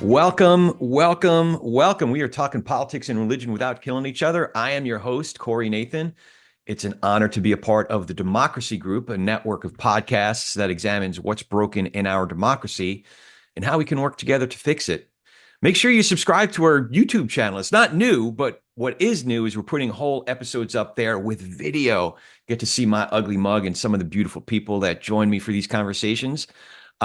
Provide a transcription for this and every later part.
Welcome, welcome, welcome. We are talking politics and religion without killing each other. I am your host, Corey Nathan. It's an honor to be a part of the Democracy Group, a network of podcasts that examines what's broken in our democracy and how we can work together to fix it. Make sure you subscribe to our YouTube channel. It's not new, but what is new is we're putting whole episodes up there with video. Get to see my ugly mug and some of the beautiful people that join me for these conversations.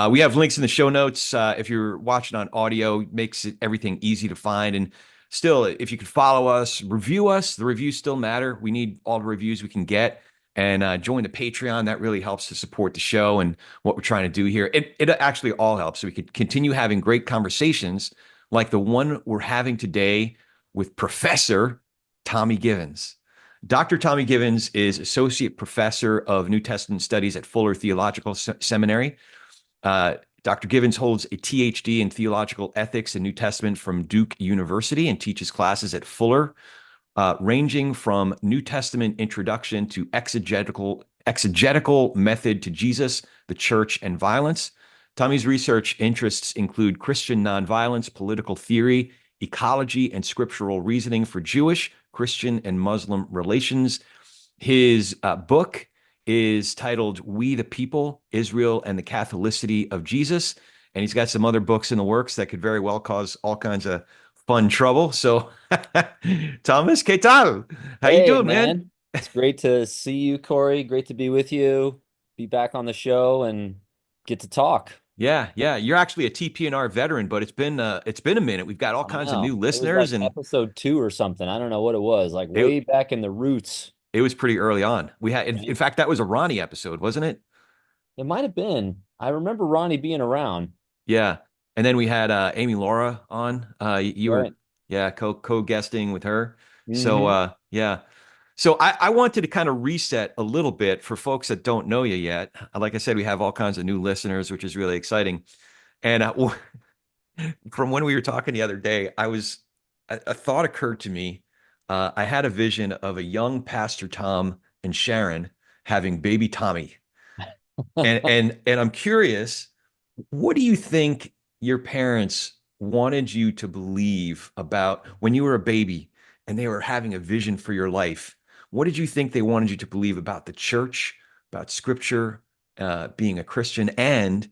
We have links in the show notes. If you're watching on audio, it makes everything easy to find. And still, if you could follow us, review us, the reviews still matter. We need all the reviews we can get. And join the Patreon. That really helps to support the show and what we're trying to do here. It actually all helps. So we could continue having great conversations like the one we're having today with Professor Tommy Givens. Dr. Tommy Givens is Associate Professor of New Testament Studies at Fuller Theological Seminary. Dr. Givens holds a ThD in Theological Ethics and New Testament from Duke University and teaches classes at Fuller, ranging from New Testament introduction to exegetical method to Jesus, the church, and violence. Tommy's research interests include Christian nonviolence, political theory, ecology, and scriptural reasoning for Jewish, Christian, and Muslim relations. His book is titled We the People, Israel and the Catholicity of Jesus. And he's got some other books in the works that could very well cause all kinds of fun trouble. So, Thomas, ¿qué tal? How you doing, man? It's great to see you, Corey. Great to be with you, be back on the show and get to talk. Yeah. You're actually a TPNR veteran, but it's been a minute. We've got all I kinds of know. new It was like listeners, and episode 2 or something. I don't know what it was, like way it, back in the roots. it was pretty early on. We had, in fact, that was a Ronnie episode, wasn't it? It might have been. I remember Ronnie being around. Yeah. And then we had Amy Laura on. You were, Right. yeah, co-guesting with her. So Mm-hmm. yeah. So I wanted to kind of reset a little bit for folks that don't know you yet. Like I said, we have all kinds of new listeners, which is really exciting. And from when we were talking the other day, a thought occurred to me. I had a vision of a young Pastor Tom and Sharon having baby Tommy. And I'm curious, what do you think your parents wanted you to believe about when you were a baby and they were having a vision for your life? What did you think they wanted you to believe about the church, about scripture, being a Christian, and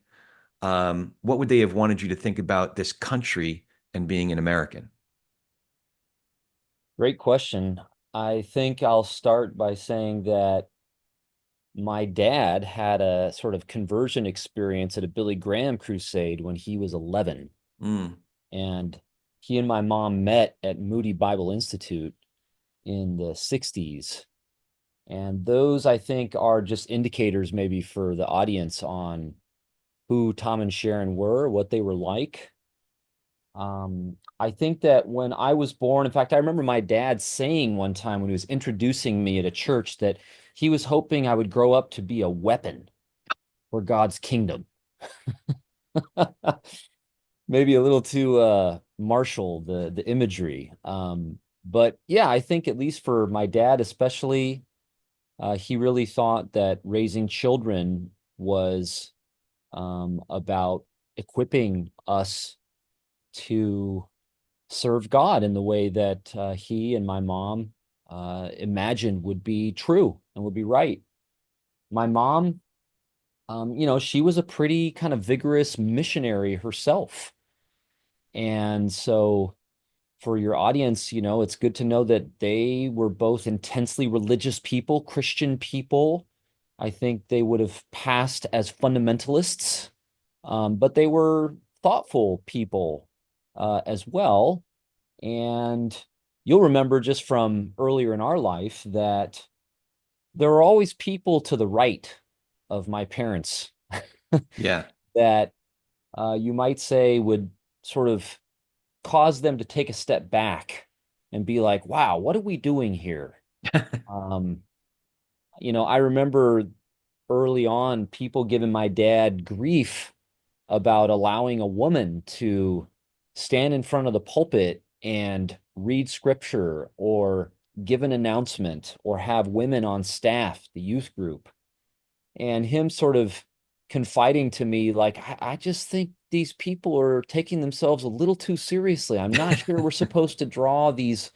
what would they have wanted you to think about this country and being an American? Great question. I think I'll start by saying that my dad had a sort of conversion experience at a Billy Graham crusade when he was 11. Mm, And he and my mom met at Moody Bible Institute in the 60s. And those, I think, are just indicators maybe for the audience on who Tom and Sharon were, what they were like. I think that when I was born, in fact, I remember my dad saying one time when he was introducing me at a church that he was hoping I would grow up to be a weapon for God's kingdom. Maybe a little too martial, the imagery. But yeah, I think at least for my dad especially, he really thought that raising children was about equipping us to serve God in the way that he and my mom imagined would be true and would be right. My mom, she was a pretty kind of vigorous missionary herself. And so for your audience, it's good to know that they were both intensely religious people, Christian people. I think they would have passed as fundamentalists, but they were thoughtful people as well. And you'll remember just from earlier in our life that there were always people to the right of my parents yeah. that you might say would sort of cause them to take a step back and be like, wow, what are we doing here? Um, I remember early on people giving my dad grief about allowing a woman to stand in front of the pulpit and read scripture or give an announcement or have women on staff, the youth group, and him sort of confiding to me, like, I just think these people are taking themselves a little too seriously. I'm not sure we're supposed to draw these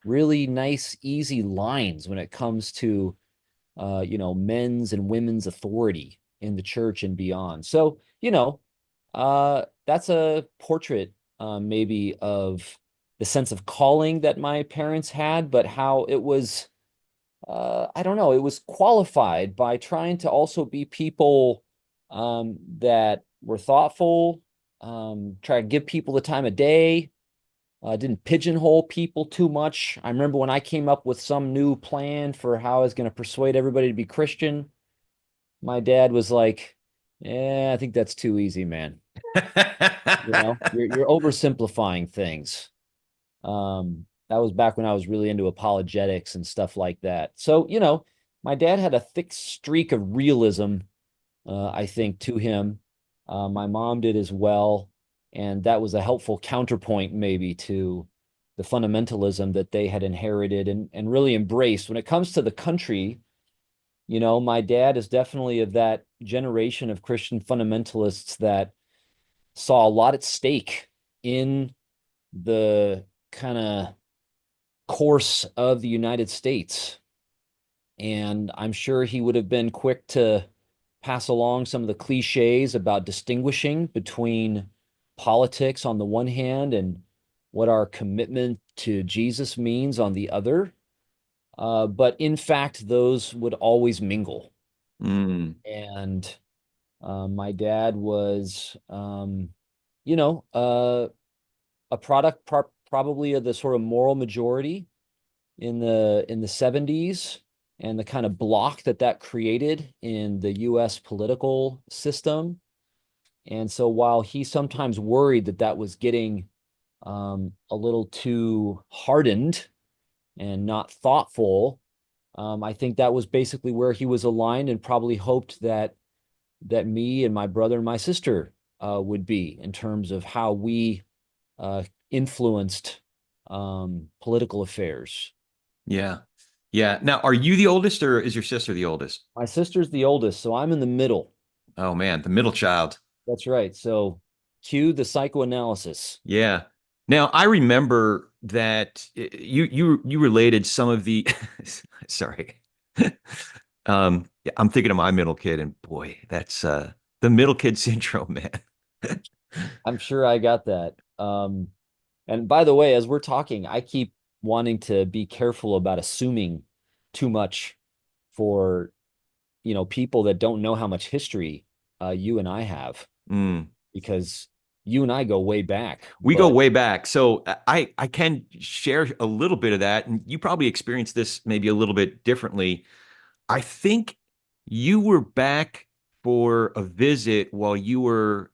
really nice, easy lines when it comes to, men's and women's authority in the church and beyond. So, that's a portrait, maybe, of the sense of calling that my parents had, but how it was, I don't know, it was qualified by trying to also be people that were thoughtful, try to give people the time of day, didn't pigeonhole people too much. I remember when I came up with some new plan for how I was going to persuade everybody to be Christian, my dad was like, "Yeah, I think that's too easy, man. You're oversimplifying things." That was back when I was really into apologetics and stuff like that. So, my dad had a thick streak of realism, I think, to him. My mom did as well. And that was a helpful counterpoint, maybe, to the fundamentalism that they had inherited and really embraced. When it comes to the country, my dad is definitely of that generation of Christian fundamentalists that saw a lot at stake in the kind of course of the United States. And I'm sure he would have been quick to pass along some of the cliches about distinguishing between politics on the one hand and what our commitment to Jesus means on the other. But in fact, those would always mingle. Mm. And my dad was, you know, uh, a product probably of the sort of moral majority in the 70s and the kind of block that created in the US political system. And so while he sometimes worried that was getting a little too hardened and not thoughtful, I think that was basically where he was aligned and probably hoped that me and my brother and my sister would be in terms of how we influenced political affairs. Yeah. Yeah. Now, are you the oldest or is your sister the oldest? My sister's the oldest, so I'm in the middle. Oh man, the middle child. That's right. So cue the psychoanalysis. Yeah. Now, I remember that you related some of the sorry. Yeah, I'm thinking of my middle kid and boy, that's the middle kid syndrome, man. I'm sure I got that. And by the way, as we're talking, I keep wanting to be careful about assuming too much for, people that don't know how much history you and I have, Mm. because you and I go way back. We go But way back. So I can share a little bit of that, and you probably experienced this maybe a little bit differently. I think you were back for a visit while you were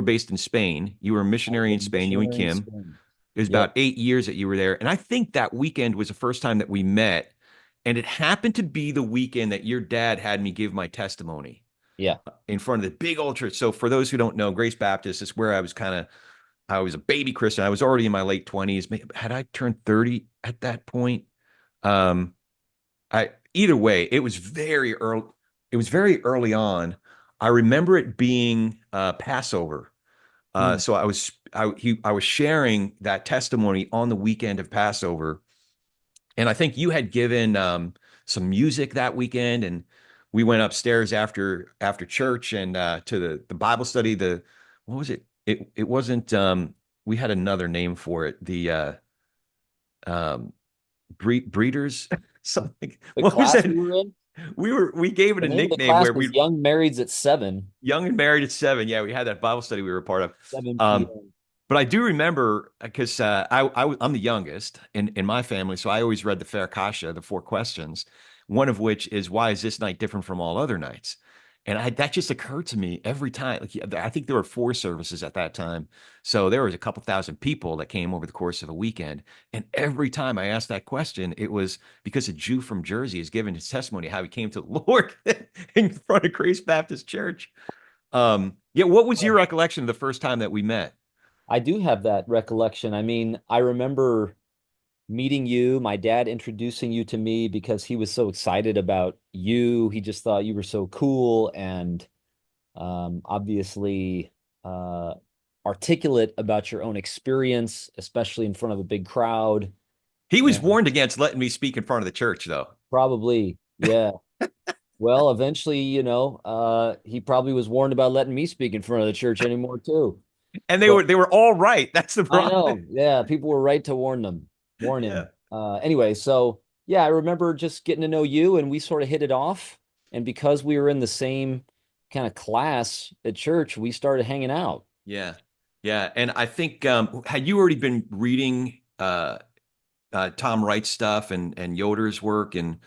based in Spain. You were a I was missionary in a Spain, you and missionary in Kim. Spain. It was Yep. about 8 years that you were there. And I think that weekend was the first time that we met. And it happened to be the weekend that your dad had me give my testimony Yeah. in front of the big old church. So for those who don't know, Grace Baptist is where I was a baby Christian. I was already in my late 20s. Had I turned 30 at that point? Um, I either way, it was very early. It was very early on. I remember it being Passover. Hmm. So I was sharing that testimony on the weekend of Passover, and I think you had given some music that weekend, and we went upstairs after church and to the Bible study. The what was it? It wasn't. We had another name for it. The um, breeders something. The What was class that? we were in, We gave it the a name of the nickname class where was we Young Marrieds at 7, young and married at 7. Yeah, we had that Bible study we were a part of. 7 Um, p.m. but I do remember because I'm the youngest in my family, so I always read the Fair Kasha, the 4 questions, one of which is why is this night different from all other nights? And that just occurred to me every time. Like yeah, I think there were 4 services at that time, so there was a couple thousand people that came over the course of a weekend. And every time I asked that question, it was because a Jew from Jersey is giving his testimony how he came to the Lord in front of Grace Baptist Church. Yeah, what was your recollection of the first time that we met? I do have that recollection. I mean, I remember meeting you, my dad introducing you to me because he was so excited about you. He just thought you were so cool and obviously uh, articulate about your own experience, especially in front of a big crowd. He was And warned against letting me speak in front of the church, though. probably, yeah. Well, eventually, he probably was warned about letting me speak in front of the church anymore too. And But they were all right. That's the I problem. know, yeah, people were right to warn Yeah. him. Anyway, so yeah, I remember just getting to know you, and we sort of hit it off. And because we were in the same kind of class at church, we started hanging out. Yeah. Yeah. And I think had you already been reading Tom Wright's stuff and Yoder's work and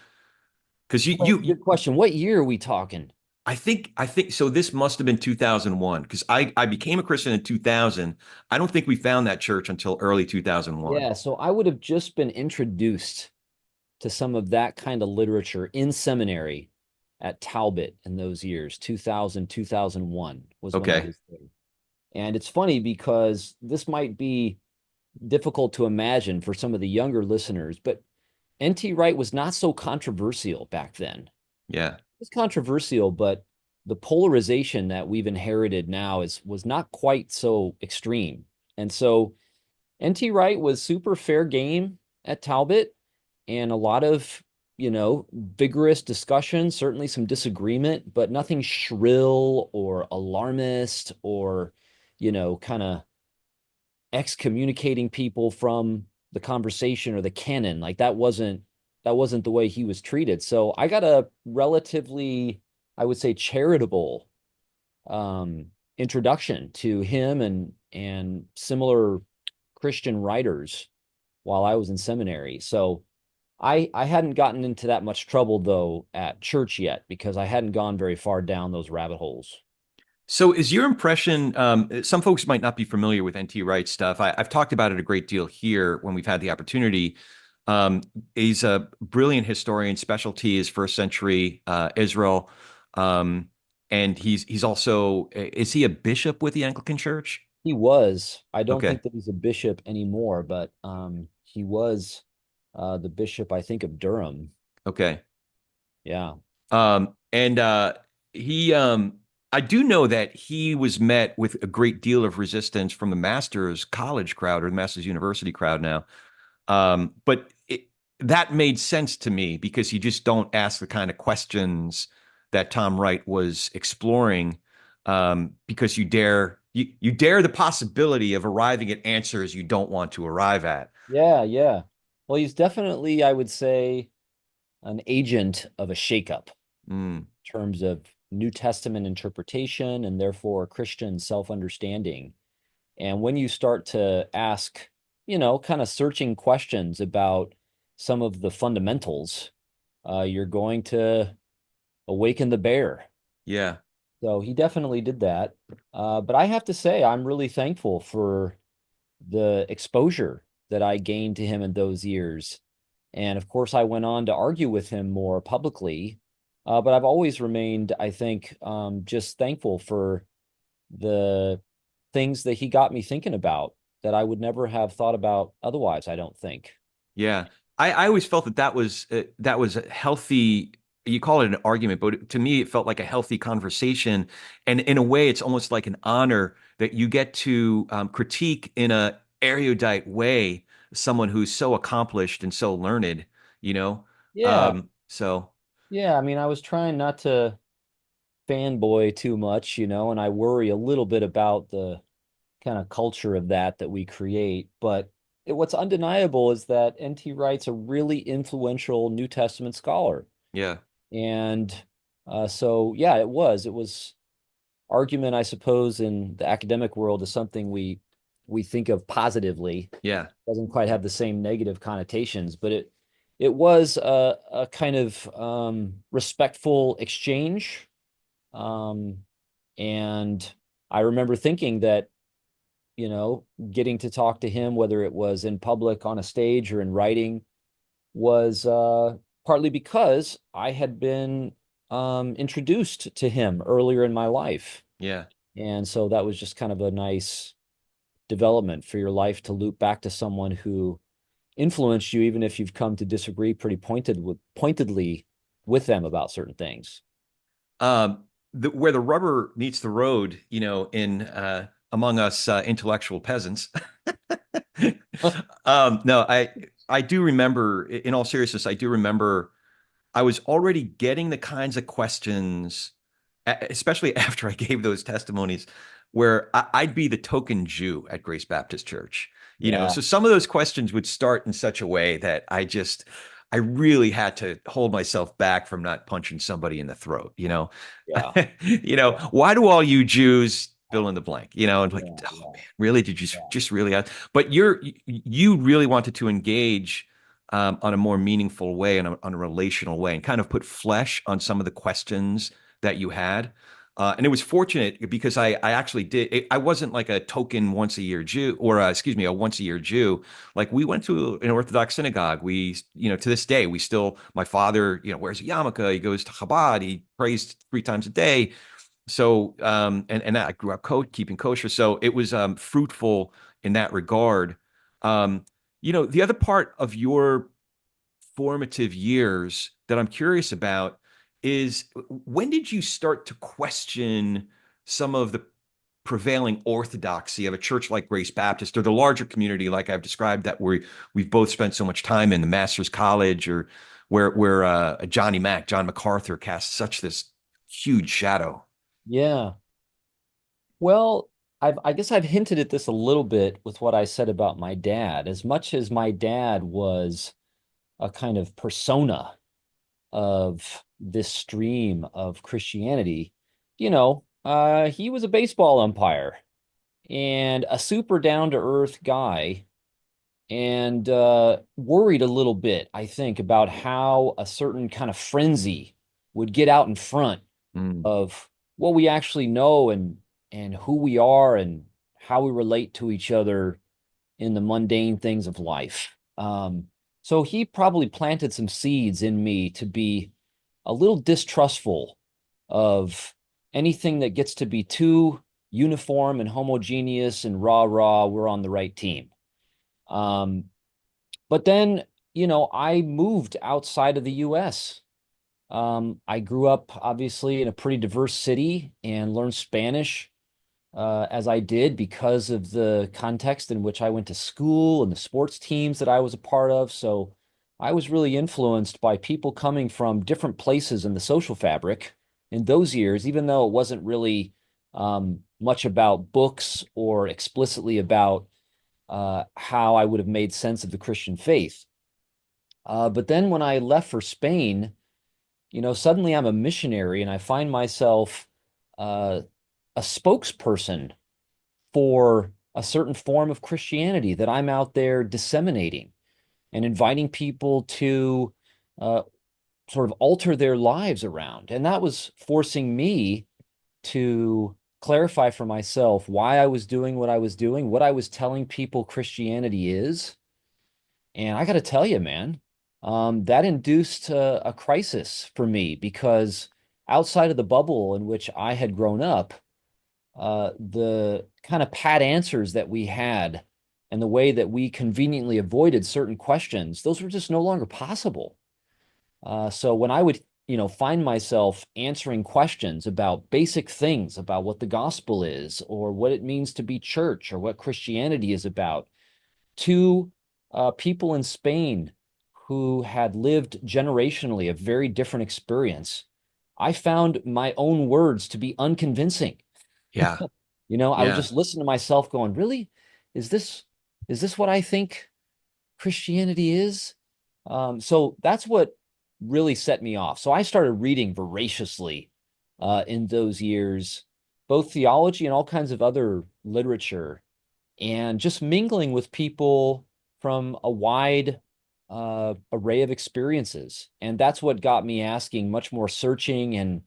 because Well, that's a good question. What year are we talking? I think so this must have been 2001 because I became a Christian in 2000. I don't think we found that church until early 2001. Yeah, so I would have just been introduced to some of that kind of literature in seminary at Talbot in those years, 2000, 2001 was when I Okay. was there. And it's funny because this might be difficult to imagine for some of the younger listeners, but N.T. Wright was not so controversial back then. It Yeah. was controversial, but the polarization that we've inherited now was not quite so extreme. And so NT Wright was super fair game at Talbot and a lot of, vigorous discussion, certainly some disagreement, but nothing shrill or alarmist or, kind of excommunicating people from the conversation or the canon. Like that wasn't the way he was treated. So I got a relatively, I would say, charitable introduction to him and similar Christian writers while I was in seminary. So I hadn't gotten into that much trouble though at church yet because I hadn't gone very far down those rabbit holes. So is your impression, some folks might not be familiar with N.T. Wright stuff. I've talked about it a great deal here when we've had the opportunity. Um, he's a brilliant historian. Specialty is first century Israel. Um, and he's also, is he a bishop with the Anglican Church? He was. I don't Okay. think that he's a bishop anymore, but he was the bishop, I think, of Durham. Okay. Yeah. And he, I do know that he was met with a great deal of resistance from the Masters College crowd or the Masters University crowd now. But that made sense to me because you just don't ask the kind of questions that Tom Wright was exploring, because you dare the possibility of arriving at answers you don't want to arrive at. Yeah, yeah. Well, he's definitely, I would say, an agent of a shakeup Mm, in terms of New Testament interpretation and therefore Christian self-understanding. And when you start to ask, kind of searching questions about some of the fundamentals, you're going to awaken the bear. yeah, So he definitely did that. But I have to say, I'm really thankful for the exposure that I gained to him in those years. And of course, I went on to argue with him more publicly. But I've always remained, I think, just thankful for the things that he got me thinking about that I would never have thought about otherwise, I don't think. yeah. I always felt that was a healthy. You call it an argument, but to me, it felt like a healthy conversation. And in a way, it's almost like an honor that you get to critique in a erudite way someone who's so accomplished and so learned. You know, Yeah. so Yeah. I mean, I was trying not to fanboy too much, and I worry a little bit about the kind of culture of that we create. But what's undeniable is that N.T. Wright's a really influential New Testament scholar. yeah, And so, yeah, it was argument, I suppose, in the academic world is something we think of positively. yeah, Doesn't quite have the same negative connotations, but it was a kind of respectful exchange. Um, and I remember thinking that, getting to talk to him, whether it was in public on a stage or in writing, was partly because I had been introduced to him earlier in my life. yeah. And so that was just kind of a nice development for your life to loop back to someone who influenced you, even if you've come to disagree pretty pointedly with them about certain things. Where the rubber meets the road, in among us intellectual peasants. No, I do remember, in all seriousness, I do remember I was already getting the kinds of questions, especially after I gave those testimonies, where I'd be the token Jew at Grace Baptist Church. Yeah, So some of those questions would start in such a way that I really had to hold myself back from not punching somebody in the throat. yeah, yeah, Why do all you Jews fill in the blank? And like, yeah, oh yeah, man, really? Did you yeah. just really? But you really wanted to engage on a more meaningful way and on a relational way, and kind of put flesh on some of the questions that you had. And it was fortunate because I actually did. I wasn't like a token once a year Jew, or excuse me, a once a year Jew. Like, we went to an Orthodox synagogue. To this day, my father, wears a yarmulke. He goes to Chabad. He prays 3 times a day. So, and I grew up keeping kosher. So it was fruitful in that regard. The other part of your formative years that I'm curious about is, when did you start to question some of the prevailing orthodoxy of a church like Grace Baptist, or the larger community like I've described that we've both spent so much time in, the Master's College, or where John MacArthur cast such this huge shadow? Yeah. Well, I guess I've hinted at this a little bit with what I said about my dad. As much as my dad was a kind of persona of this stream of Christianity, he was a baseball umpire and a super down to earth guy, and worried a little bit, I think, about how a certain kind of frenzy would get out in front Mm, of what we actually know, and who we are, and how we relate to each other in the mundane things of life. So he probably planted some seeds in me to be a little distrustful of anything that gets to be too uniform and homogeneous and rah rah, we're on the right team. Um, but then, I moved outside of the US. I grew up obviously in a pretty diverse city and learned Spanish as I did because of the context in which I went to school and the sports teams that I was a part of. So I was really influenced by people coming from different places in the social fabric in those years, even though it wasn't really much about books or explicitly about how I would have made sense of the Christian faith. But then when I left for Spain, suddenly I'm a missionary and I find myself uh, a spokesperson for a certain form of Christianity that I'm out there disseminating and inviting people to uh, sort of alter their lives around. And that was forcing me to clarify for myself why I was doing what I was doing, what I was telling people Christianity is. And I got to tell you, man, that induced a crisis for me because outside of the bubble in which I had grown up, the kind of pat answers that we had and the way that we conveniently avoided certain questions, those were just no longer possible. So when I would, find myself answering questions about basic things about what the gospel is, or what it means to be church, or what Christianity is about, to people in Spain who had lived generationally a very different experience, I found my own words to be unconvincing. yeah, I would yeah. just listen to myself going, really? Is this is this what I think Christianity is? So that's what really set me off. So I started reading voraciously in those years, both theology and all kinds of other literature, and just mingling with people from a wide array of experiences. And that's what got me asking much more searching and,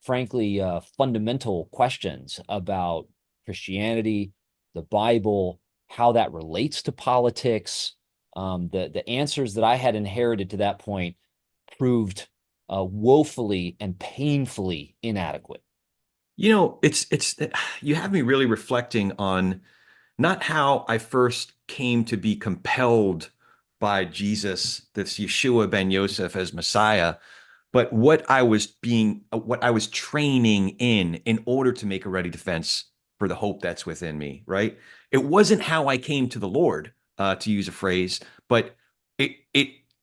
frankly, fundamental questions about Christianity, the Bible, how that relates to politics. The answers that I had inherited to that point proved woefully and painfully inadequate. It's you have me really reflecting on not how I first came to be compelled by Jesus, this Yeshua ben Yosef as Messiah, but what I was training in order to make a ready defense for the hope that's within me, right? It wasn't how I came to the Lord, to use a phrase, but it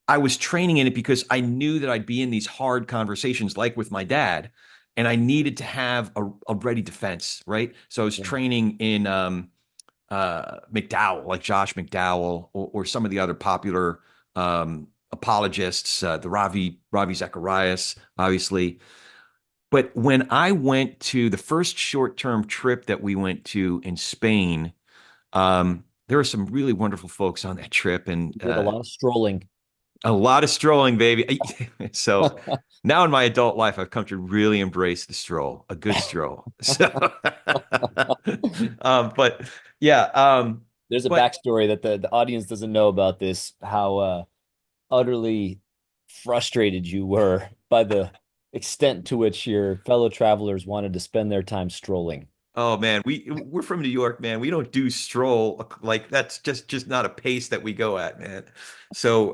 I was training in it because I knew that I'd be in these hard conversations, like with my dad, and I needed to have a ready defense, right? So I was Yeah. training in McDowell, like Josh McDowell, or some of the other popular apologists, the Ravi Zacharias, obviously. But when I went to the first short-term trip that we went to in Spain, there were some really wonderful folks on that trip, and You did a lot of strolling. a lot of strolling, baby. So now in my adult life, I've come to really embrace the stroll, a good stroll. So, but yeah, There's a but backstory that the audience doesn't know about this, how utterly frustrated you were by the extent to which your fellow travelers wanted to spend their time strolling. oh man, we're from New York, man. We don't do stroll like that's just not a pace that we go at, man. So,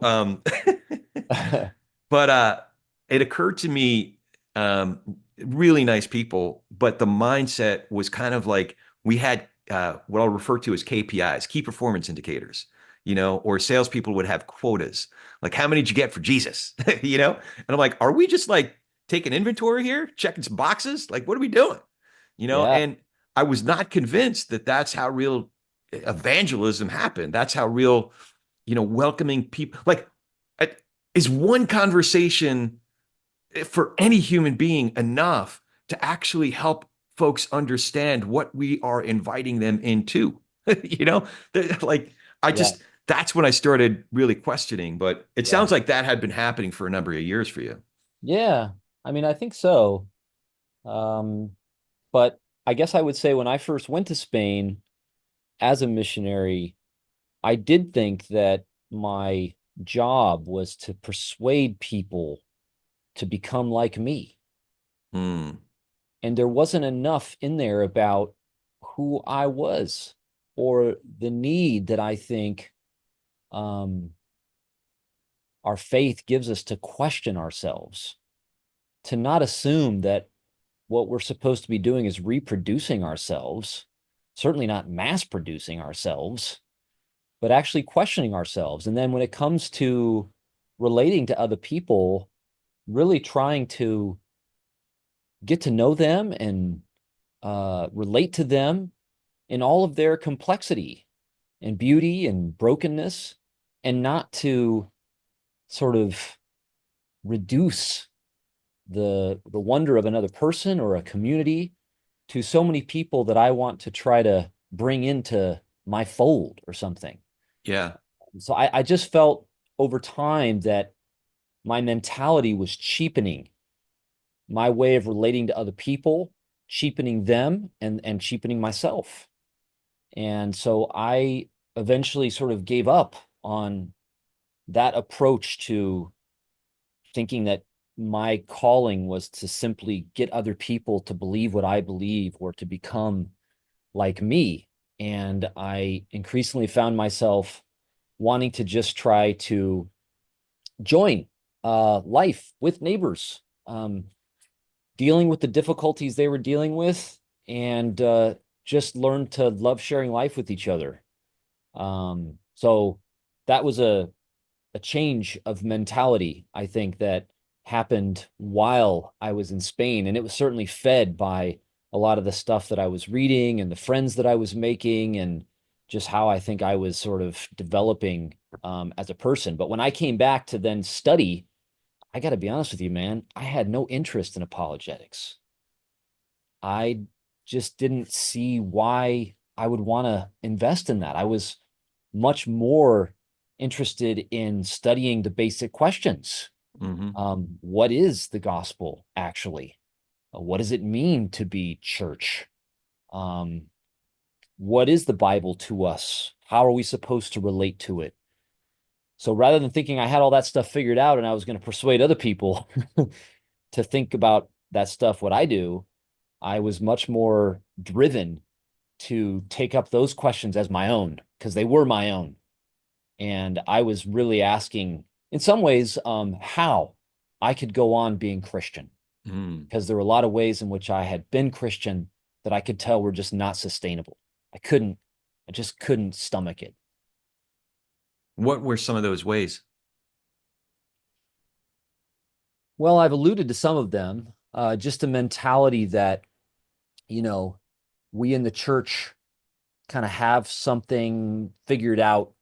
but it occurred to me, um, really nice people, but the mindset was kind of like we had what I'll refer to as KPIs, key performance indicators, or salespeople would have quotas, like how many did you get for Jesus, And I'm like, are we just like taking inventory here, checking some boxes? Like, what are we doing? Yeah, And I was not convinced that that's how real evangelism happened. That's how real, welcoming people like is one conversation for any human being enough to actually help folks understand what we are inviting them into. you know, like I yeah, just that's when I started really questioning. But it yeah, sounds like that had been happening for a number of years for you. yeah. I mean, I think so. Um, but I guess I would say when I first went to Spain as a missionary, I did think that my job was to persuade people to become like me. Hmm. And there wasn't enough in there about who I was or the need that I think um, our faith gives us to question ourselves, to not assume that what we're supposed to be doing is reproducing ourselves, certainly not mass producing ourselves, but actually questioning ourselves. And then when it comes to relating to other people, really trying to get to know them and relate to them in all of their complexity and beauty and brokenness, and not to sort of reduce the wonder of another person or a community to so many people that I want to try to bring into my fold or something. Yeah. So I just felt over time that my mentality was cheapening my way of relating to other people, cheapening them and cheapening myself. And so I eventually sort of gave up on that approach to thinking that my calling was to simply get other people to believe what I believe or to become like me. And I increasingly found myself wanting to just try to join life with neighbors, dealing with the difficulties they were dealing with, and just learn to love sharing life with each other. So that was a change of mentality, I think, that happened while I was in Spain. And it was certainly fed by a lot of the stuff that I was reading and the friends that I was making and just how I think I was sort of developing as a person. But when I came back to then study, I got to be honest with you, man, I had no interest in apologetics. I just didn't see why I would want to invest in that. I was much more interested in studying the basic questions. Hmm. What is the gospel actually? What does it mean to be church? Um, what is the Bible to us? How are we supposed to relate to it? So rather than thinking I had all that stuff figured out and I was going to persuade other people to think about that stuff, what I do, I was much more driven to take up those questions as my own because they were my own. And I was really asking, in some ways, how I could go on being Christian, Mm. because there were a lot of ways in which I had been Christian that I could tell were just not sustainable. I couldn't, I just couldn't stomach it. What were some of those ways? Well, I've alluded to some of them. Just a mentality that, you know, we in the church kind of have something figured out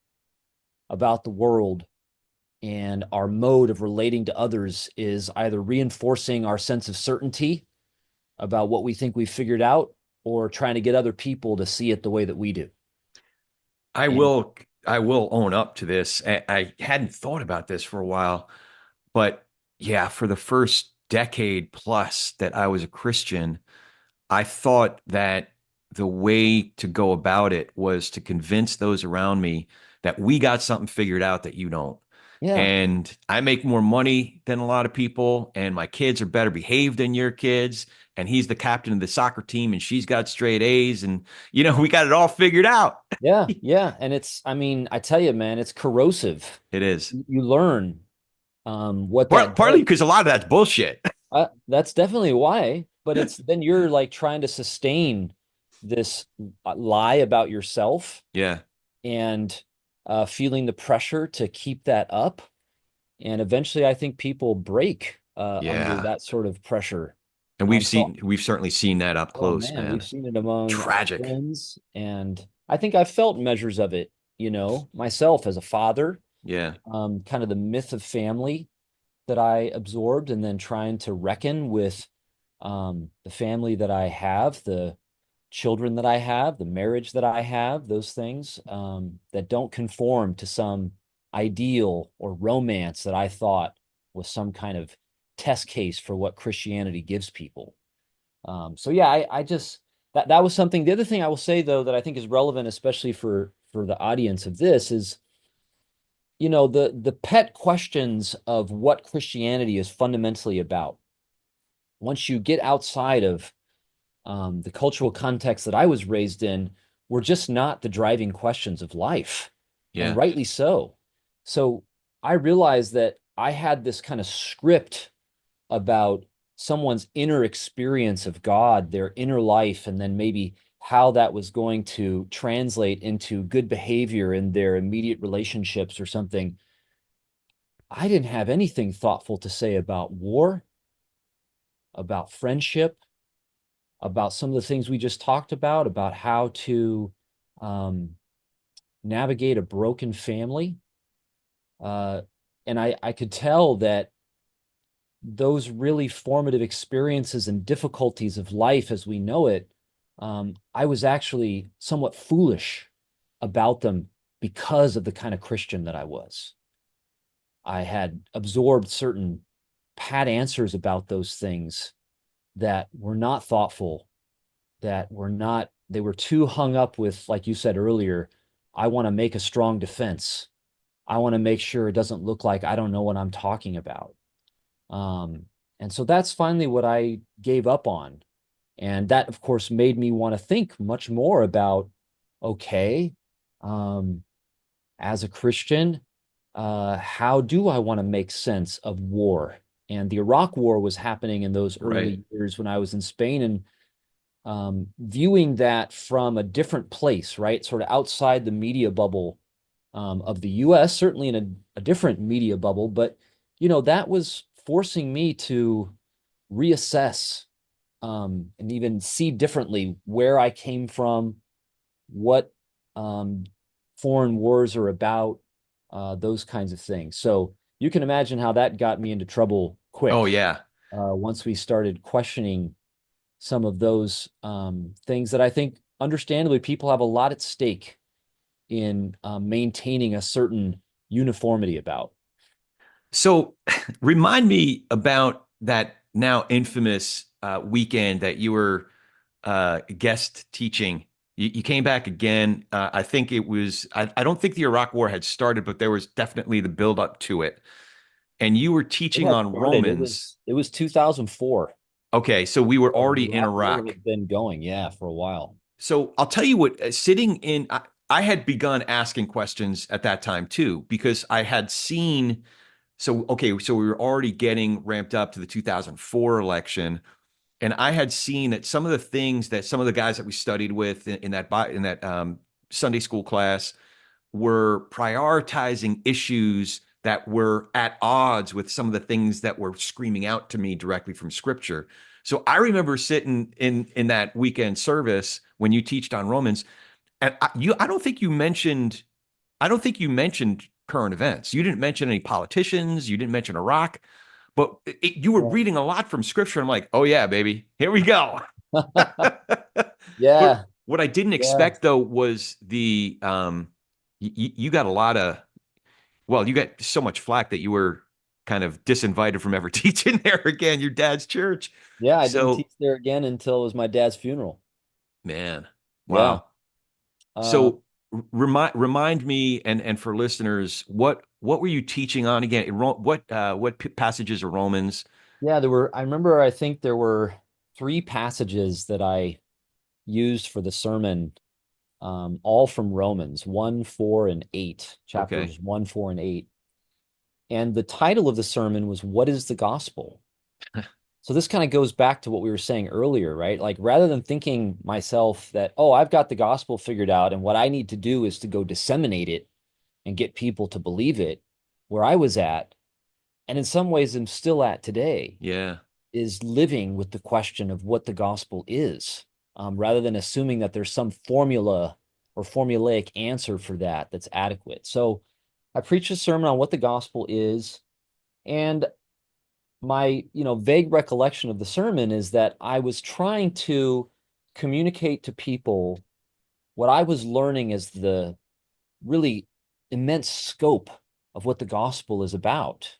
about the world, and our mode of relating to others is either reinforcing our sense of certainty about what we think we've figured out or trying to get other people to see it the way that we do. I And will I will own up to this. I hadn't thought about this for a while, but yeah, for the first decade plus that I was a Christian, I thought that the way to go about it was to convince those around me that we got something figured out that you don't. yeah, And I make more money than a lot of people, and my kids are better behaved than your kids. And he's the captain of the soccer team, and she's got straight A's, and we got it all figured out. yeah, yeah. And it's, I mean, I tell you, man, it's corrosive. It is. You learn what that Partly does. because a lot of that's bullshit. That's definitely why. But it's then you're like trying to sustain this lie about yourself Yeah. and feeling the pressure to keep that up. And eventually, I think people break under Yeah. that sort of pressure. And So, we've certainly seen that up oh close, man, we've man. seen it among Tragic. friends, and I think I've felt measures of it, myself as a father, Yeah. kind of the myth of family that I absorbed, and then trying to reckon with the family that I have, the children that I have, the marriage that I have, those things that don't conform to some ideal or romance that I thought was some kind of test case for what Christianity gives people. So yeah, I just that was something. The other thing I will say though that I think is relevant, especially for the audience of this, is the pet questions of what Christianity is fundamentally about. Once you get outside of the cultural context that I was raised in, were just not the driving questions of life, and Yeah. rightly so. So I realized that I had this kind of script about someone's inner experience of God, their inner life, and then maybe how that was going to translate into good behavior in their immediate relationships or something. I didn't have anything thoughtful to say about war, about friendship, about some of the things we just talked about how to um, navigate a broken family. Uh, and I could tell that those really formative experiences and difficulties of life as we know it, I was actually somewhat foolish about them because of the kind of Christian that I was. I had absorbed certain pat answers about those things that were not thoughtful, that were not, they were too hung up with, like you said earlier, I want to make a strong defense. I want to make sure it doesn't look like I don't know what I'm talking about. Um, and so that's finally what I gave up on. And that, of course, made me want to think much more about, okay, um, as a Christian, how do I want to make sense of war? And the Iraq War was happening in those Right. early years when I was in Spain, and viewing that from a different place, right? Sort of outside the media bubble of the US, certainly in a different media bubble, but that was forcing me to reassess and even see differently where I came from, what um, foreign wars are about, those kinds of things. So you can imagine how that got me into trouble Oh quick yeah. once we started questioning some of those things that I think, understandably, people have a lot at stake in maintaining a certain uniformity about. So remind me about that now infamous weekend that you were guest teaching. You came back again. I think it was, I don't think the Iraq War had started, but there was definitely the build up to it. And you were It teaching had on started. It Romans. was it was 2004. Okay, so we were So the already in Iraq War Iraq. had been going, yeah, for a while. So I'll tell you what, sitting in, I had begun asking questions at that time too, because I had seen, so, okay, so we were already getting ramped up to the 2004 election. And I had seen that some of the things that some of the guys that we studied with in that Sunday school class were prioritizing issues that were at odds with some of the things that were screaming out to me directly from Scripture. So I remember sitting in that weekend service when you teached on Romans, and I don't think you mentioned current events. You didn't mention any politicians. You didn't mention Iraq, but you were Yeah. reading a lot from Scripture. I'm like, oh yeah, baby, here we go. But Yeah, what I didn't yeah, expect though was you got a lot of, well, you got so much flack that you were kind of disinvited from ever teaching there again, your dad's church. yeah. I didn't So, teach there again until it was my dad's funeral. man, Yeah. wow. Uh, So remind me and for listeners, what were you teaching on again? What passages of Romans? yeah, there were, I remember, I think there were three passages that I used for the sermon, all from Romans 1, 4, and 8, Okay. chapters 1, 4, and 8. And the title of the sermon was What is the Gospel? So this kind of goes back to what we were saying earlier, right? Like rather than thinking myself that, oh, I've got the gospel figured out and what I need to do is to go disseminate it and get people to believe it, where I was at, and in some ways I'm still at today, Yeah. is living with the question of what the gospel is, rather than assuming that there's some formula or formulaic answer for that that's adequate. So I preached a sermon on what the gospel is, and my vague recollection of the sermon is that I was trying to communicate to people what I was learning as the really immense scope of what the gospel is about.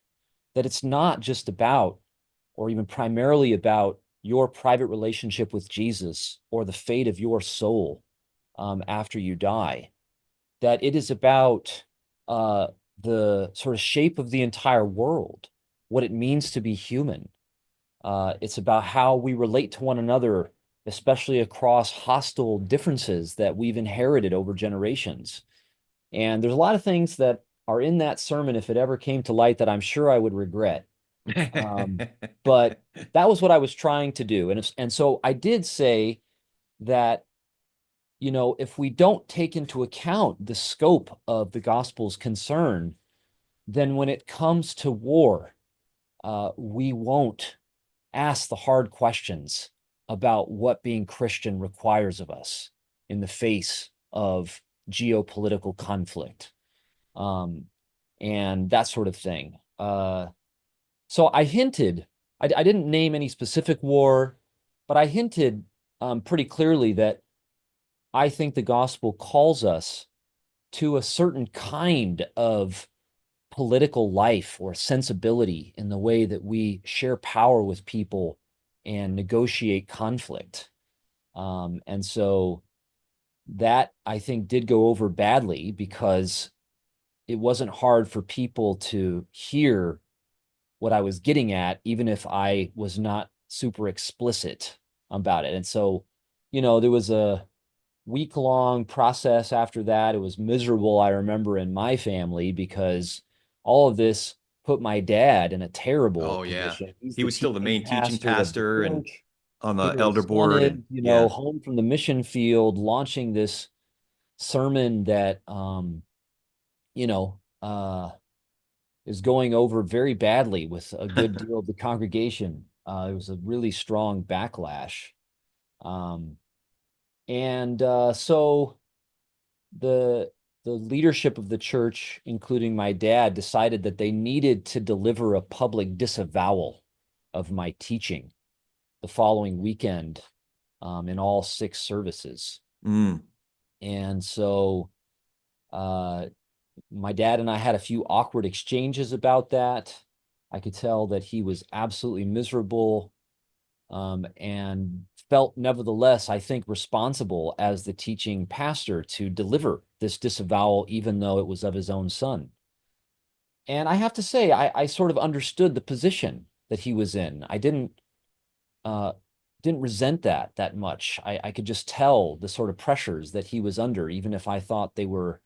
That it's not just about, or even primarily about, your private relationship with Jesus or the fate of your soul after you die. That it is about uh, the sort of shape of the entire world, what it means to be human. It's about how we relate to one another, especially across hostile differences that we've inherited over generations. And there's a lot of things that are in that sermon, if it ever came to light, that I'm sure I would regret. Um, but that was what I was trying to do. And so I did say that, if we don't take into account the scope of the gospel's concern, then when it comes to war, we won't ask the hard questions about what being Christian requires of us in the face of geopolitical conflict, um, and that sort of thing. So I hinted, I didn't name any specific war, but I hinted pretty clearly that I think the gospel calls us to a certain kind of political life or sensibility in the way that we share power with people and negotiate conflict. And so that I think did go over badly because it wasn't hard for people to hear what I was getting at, even if I was not super explicit about it. And so, there was a week-long process after that. It was miserable, I remember, in my family because all of this put my dad in a terrible Oh yeah. position. He's He the was still the teaching main teaching pastor of the pastor and church. on the Here elder his son board is, and yeah. home from the mission field, launching this sermon that, you know, uh, is going over very badly with a good deal of the congregation. It was a really strong backlash. Um, and so the the leadership of the church, including my dad, decided that they needed to deliver a public disavowal of my teaching the following weekend, in all six services. Mm. And so uh, my dad and I had a few awkward exchanges about that. I could tell that he was absolutely miserable, and felt nevertheless, I think, responsible as the teaching pastor to deliver this disavowal, even though it was of his own son. And I have to say, I sort of understood the position that he was in. I didn't uh, didn't resent that much. I could just tell the sort of pressures that he was under, even if I thought they were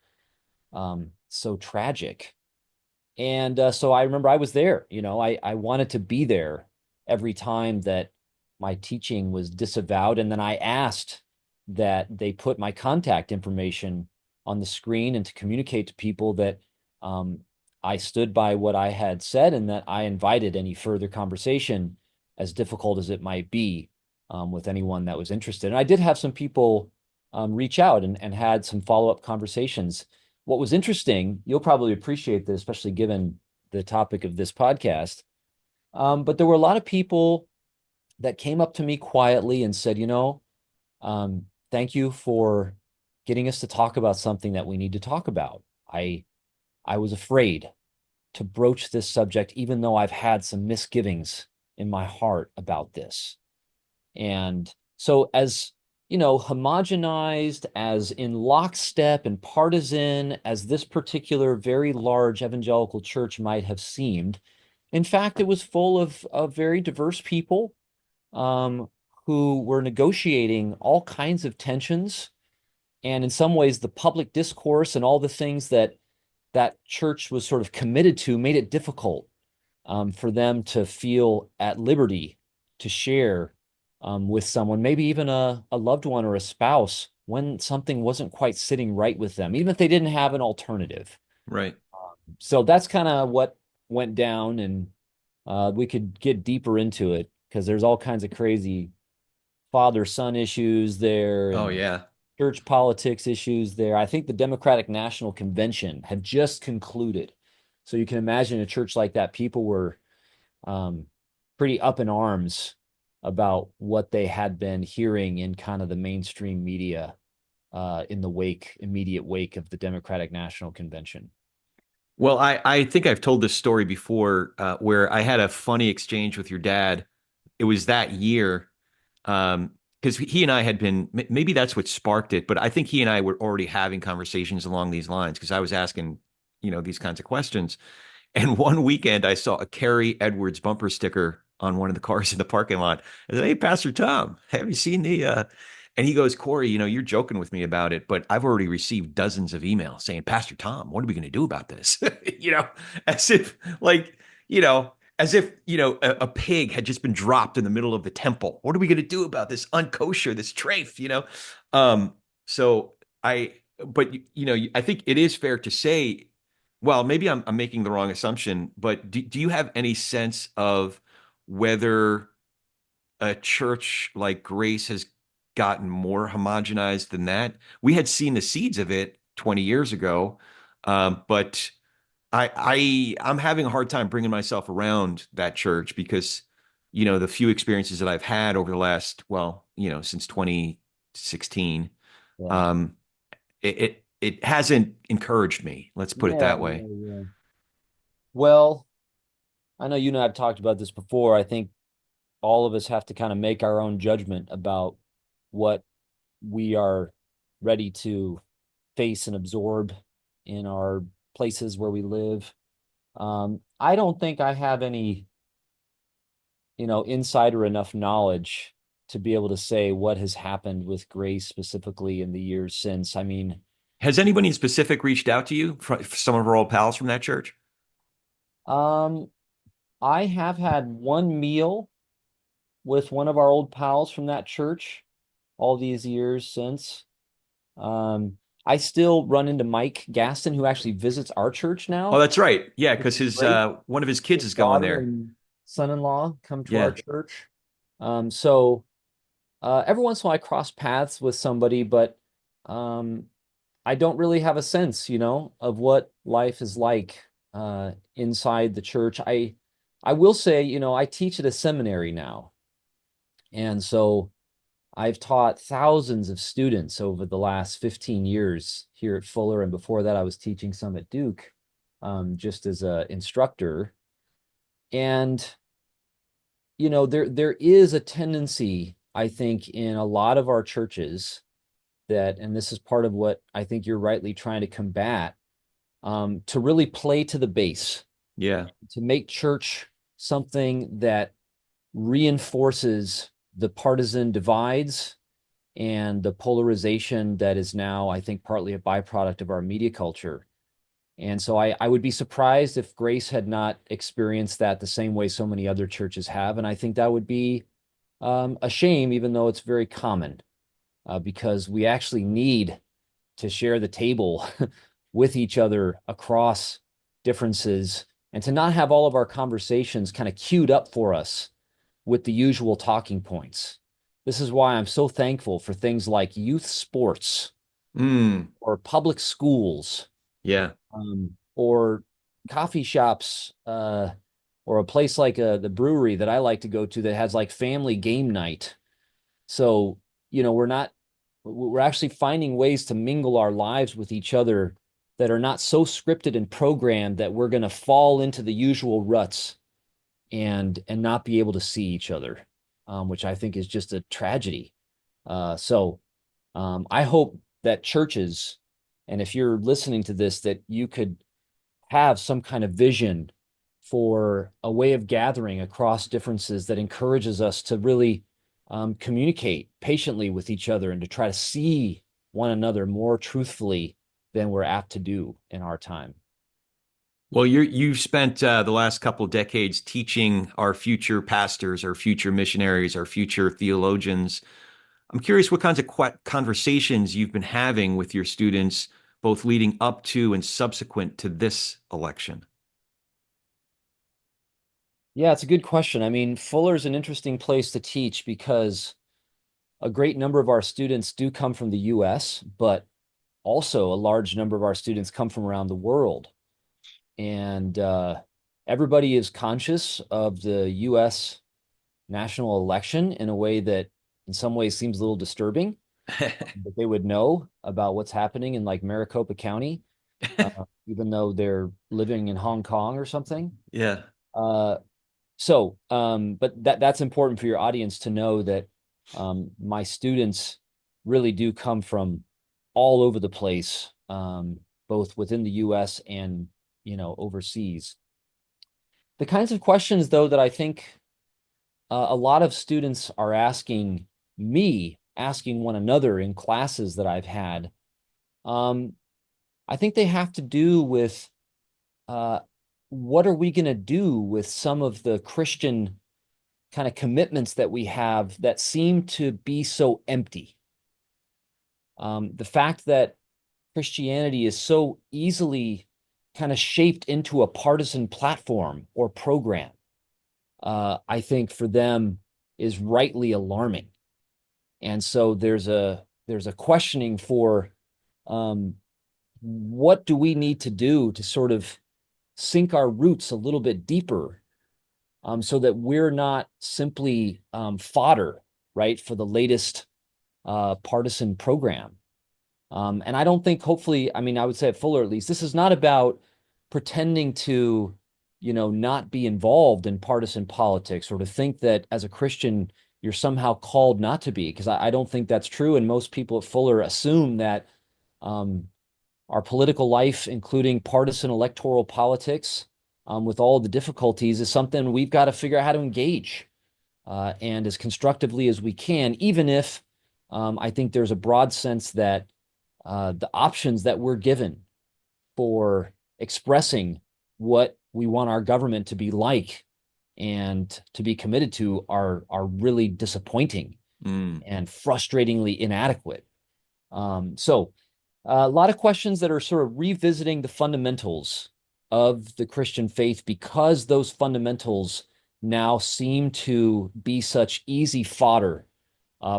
so tragic. And so I remember I was there, I wanted to be there every time that my teaching was disavowed. And then I asked that they put my contact information on the screen and to communicate to people that I stood by what I had said and that I invited any further conversation, as difficult as it might be, with anyone that was interested. And I did have some people reach out and had some follow-up conversations. What was interesting, you'll probably appreciate this, especially given the topic of this podcast, but there were a lot of people that came up to me quietly and said, thank you for getting us to talk about something that we need to talk about. I was afraid to broach this subject, even though I've had some misgivings in my heart about this. And so as homogenized, as in lockstep and partisan as this particular very large evangelical church might have seemed, in fact, it was full of very diverse people who were negotiating all kinds of tensions. And in some ways, the public discourse and all the things that church was sort of committed to made it difficult for them to feel at liberty to share with someone, maybe even a loved one or a spouse, when something wasn't quite sitting right with them, even if they didn't have an alternative. Right. So that's kind of what went down, and we could get deeper into it because there's all kinds of crazy father-son issues there Oh, and yeah. church politics issues there. I think the Democratic National Convention had just concluded. So you can imagine a church like that, people were pretty up in arms about what they had been hearing in kind of the mainstream media in the immediate wake of the Democratic National Convention. Well, I think I've told this story before, where I had a funny exchange with your dad. It was that year, because he and I had been, maybe that's what sparked it, but I think he and I were already having conversations along these lines because I was asking, these kinds of questions. And one weekend I saw a Carrie Edwards bumper sticker on one of the cars in the parking lot. I said, "Hey, Pastor Tom, have you seen the?" And he goes, "Corey, you're joking with me about it, but I've already received dozens of emails saying, Pastor Tom, what are we going to do about this?" As if like, a pig had just been dropped in the middle of the temple. What are we going to do about this unkosher, this trafe? Um, so I, but I think it is fair to say, well, maybe I'm making the wrong assumption, but do you have any sense of whether a church like Grace has gotten more homogenized than that? We had seen the seeds of it 20 years ago, but I'm having a hard time bringing myself around that church because, the few experiences that I've had over the last, well, since 2016, Yeah. um, it hasn't encouraged me. Let's put it Yeah, that way. yeah, yeah. Well, I know you and I have talked about this before. I think all of us have to kind of make our own judgment about what we are ready to face and absorb in our places where we live. I don't think I have any, insider enough knowledge to be able to say what has happened with Grace specifically in the years since. I mean, Has anybody in specific reached out to you, some of our old pals from that church? um, I have had one meal with one of our old pals from that church all these years since. I still run into Mike Gaston, who actually visits our church Oh, now, that's right. Yeah, which because is his great. one of his kids His is going daughter there. and son-in-law come to our Yeah. church. So every once in a while I cross paths with somebody, but um, I don't really have a sense, of what life is like inside the church. I will say, I teach at a seminary now, and so I've taught thousands of students over the last 15 years here at Fuller, and before that, I was teaching some at Duke, just as an instructor. And there is a tendency, I think, in a lot of our churches that, and this is part of what I think you're rightly trying to combat, to really play to the base, Yeah. to make church something that reinforces the partisan divides and the polarization that is now, I think, partly a byproduct of our media culture. And so I would be surprised if Grace had not experienced that the same way so many other churches have. And I think that would be a shame, even though it's very common, because we actually need to share the table with each other across differences and to not have all of our conversations kind of queued up for us with the usual talking points. This is why I'm so thankful for things like youth sports or public schools, Yeah. or coffee shops, or a place like the brewery that I like to go to that has like family game night. So, we're actually finding ways to mingle our lives with each other that are not so scripted and programmed that we're going to fall into the usual ruts and not be able to see each other, which I think is just a tragedy. So I hope that churches, and if you're listening to this, that you could have some kind of vision for a way of gathering across differences that encourages us to really communicate patiently with each other and to try to see one another more truthfully than we're apt to do in our time. Well, you've spent the last couple of decades teaching our future pastors, our future missionaries, our future theologians. I'm curious what kinds of conversations you've been having with your students, both leading up to and subsequent to this election. Yeah, it's a good question. I mean, Fuller is an interesting place to teach because a great number of our students do come from the US, but also a large number of our students come from around the world. And everybody is conscious of the US national election in a way that in some ways seems a little disturbing, that they would know about what's happening in like Maricopa County, even though they're living in Hong Kong or something. Yeah. Uh, but that's important for your audience to know that my students really do come from all over the place, both within the US and, overseas. The kinds of questions, though, that I think a lot of students are asking me, asking one another in classes that I've had, I think they have to do with what are we going to do with some of the Christian kind of commitments that we have that seem to be so empty. The fact that Christianity is so easily kind of shaped into a partisan platform or program, I think for them is rightly alarming. And so there's a questioning for what do we need to do to sort of sink our roots a little bit deeper, so that we're not simply fodder, right, for the latest partisan program. And I don't think, hopefully, I mean, I would say at Fuller, at least, this is not about pretending to, not be involved in partisan politics or to think that as a Christian, you're somehow called not to be, because I don't think that's true. And most people at Fuller assume that our political life, including partisan electoral politics, with all the difficulties, is something we've got to figure out how to engage and as constructively as we can, even if I think there's a broad sense that the options that we're given for expressing what we want our government to be like and to be committed to are really disappointing and frustratingly inadequate. So a lot of questions that are sort of revisiting the fundamentals of the Christian faith, because those fundamentals now seem to be such easy fodder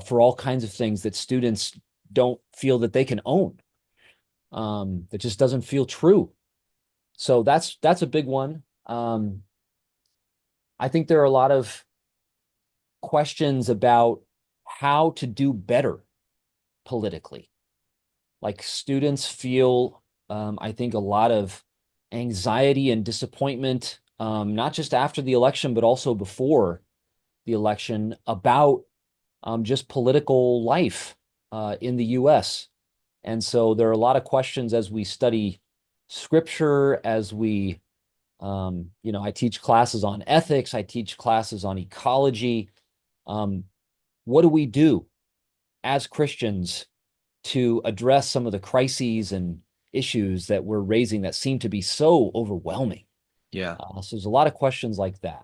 for all kinds of things that students don't feel that they can own. That just doesn't feel true. So that's a big one. I think there are a lot of questions about how to do better politically. Like students feel, I think, a lot of anxiety and disappointment, not just after the election, but also before the election, about just political life in the US. And so there are a lot of questions as we study scripture, as we, I teach classes on ethics, I teach classes on ecology. what do we do as Christians to address some of the crises and issues that we're raising that seem to be so overwhelming? Yeah. So there's a lot of questions like that.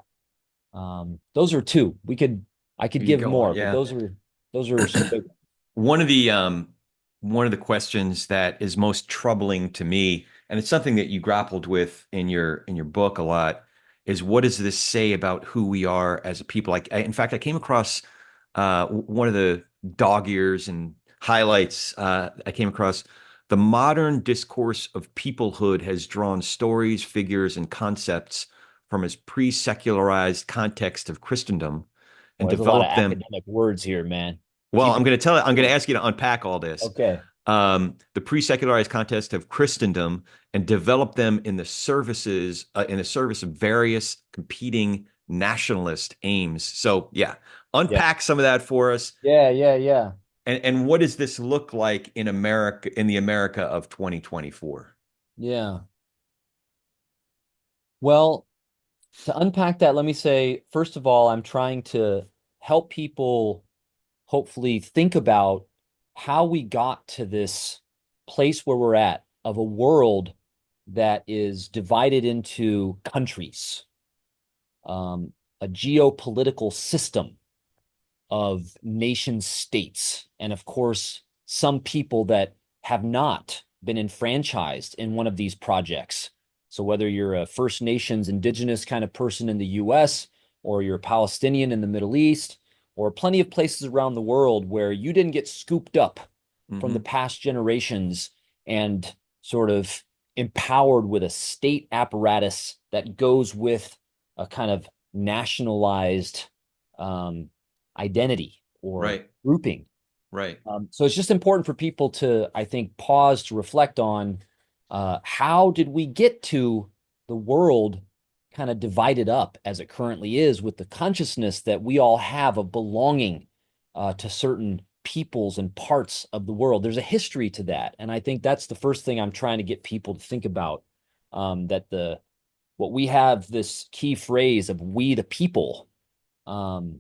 Those are two. I could We could give go on. more, but Yeah. those are some big. One of the questions that is most troubling to me, and it's something that you grappled with in your book a lot, is what does this say about who we are as a people? In fact, I came across one of the dog ears and highlights. I came across the modern discourse of peoplehood has drawn stories, figures, and concepts from its pre-secularized context of Christendom and Well, there's a lot of developed them. academic words here, man. Well, Keep it. I'm going to ask you to unpack all this. Okay. The pre-secularized context of Christendom and develop them in the service of various competing nationalist aims. So, yeah, Yeah. unpack some of that for us. Yeah. And what does this look like in America, in the America of 2024? Yeah. Well, to unpack that, let me say, first of all, I'm trying to help people hopefully think about how we got to this place where we're at of a world that is divided into countries, a geopolitical system of nation states, and of course, some people that have not been enfranchised in one of these projects. So whether you're a First Nations indigenous kind of person in the US, or you're a Palestinian in the Middle East, or plenty of places around the world where you didn't get scooped up from the Hmm. past generations and sort of empowered with a state apparatus that goes with a kind of nationalized um, identity or Right, grouping. right. So it's just important for people to, I think, pause to reflect on how did we get to the world kind of divided up as it currently is, with the consciousness that we all have of belonging to certain peoples and parts of the world. There's a history to that. And I think that's the first thing I'm trying to get people to think about, that what we have this key phrase of "we the people" um,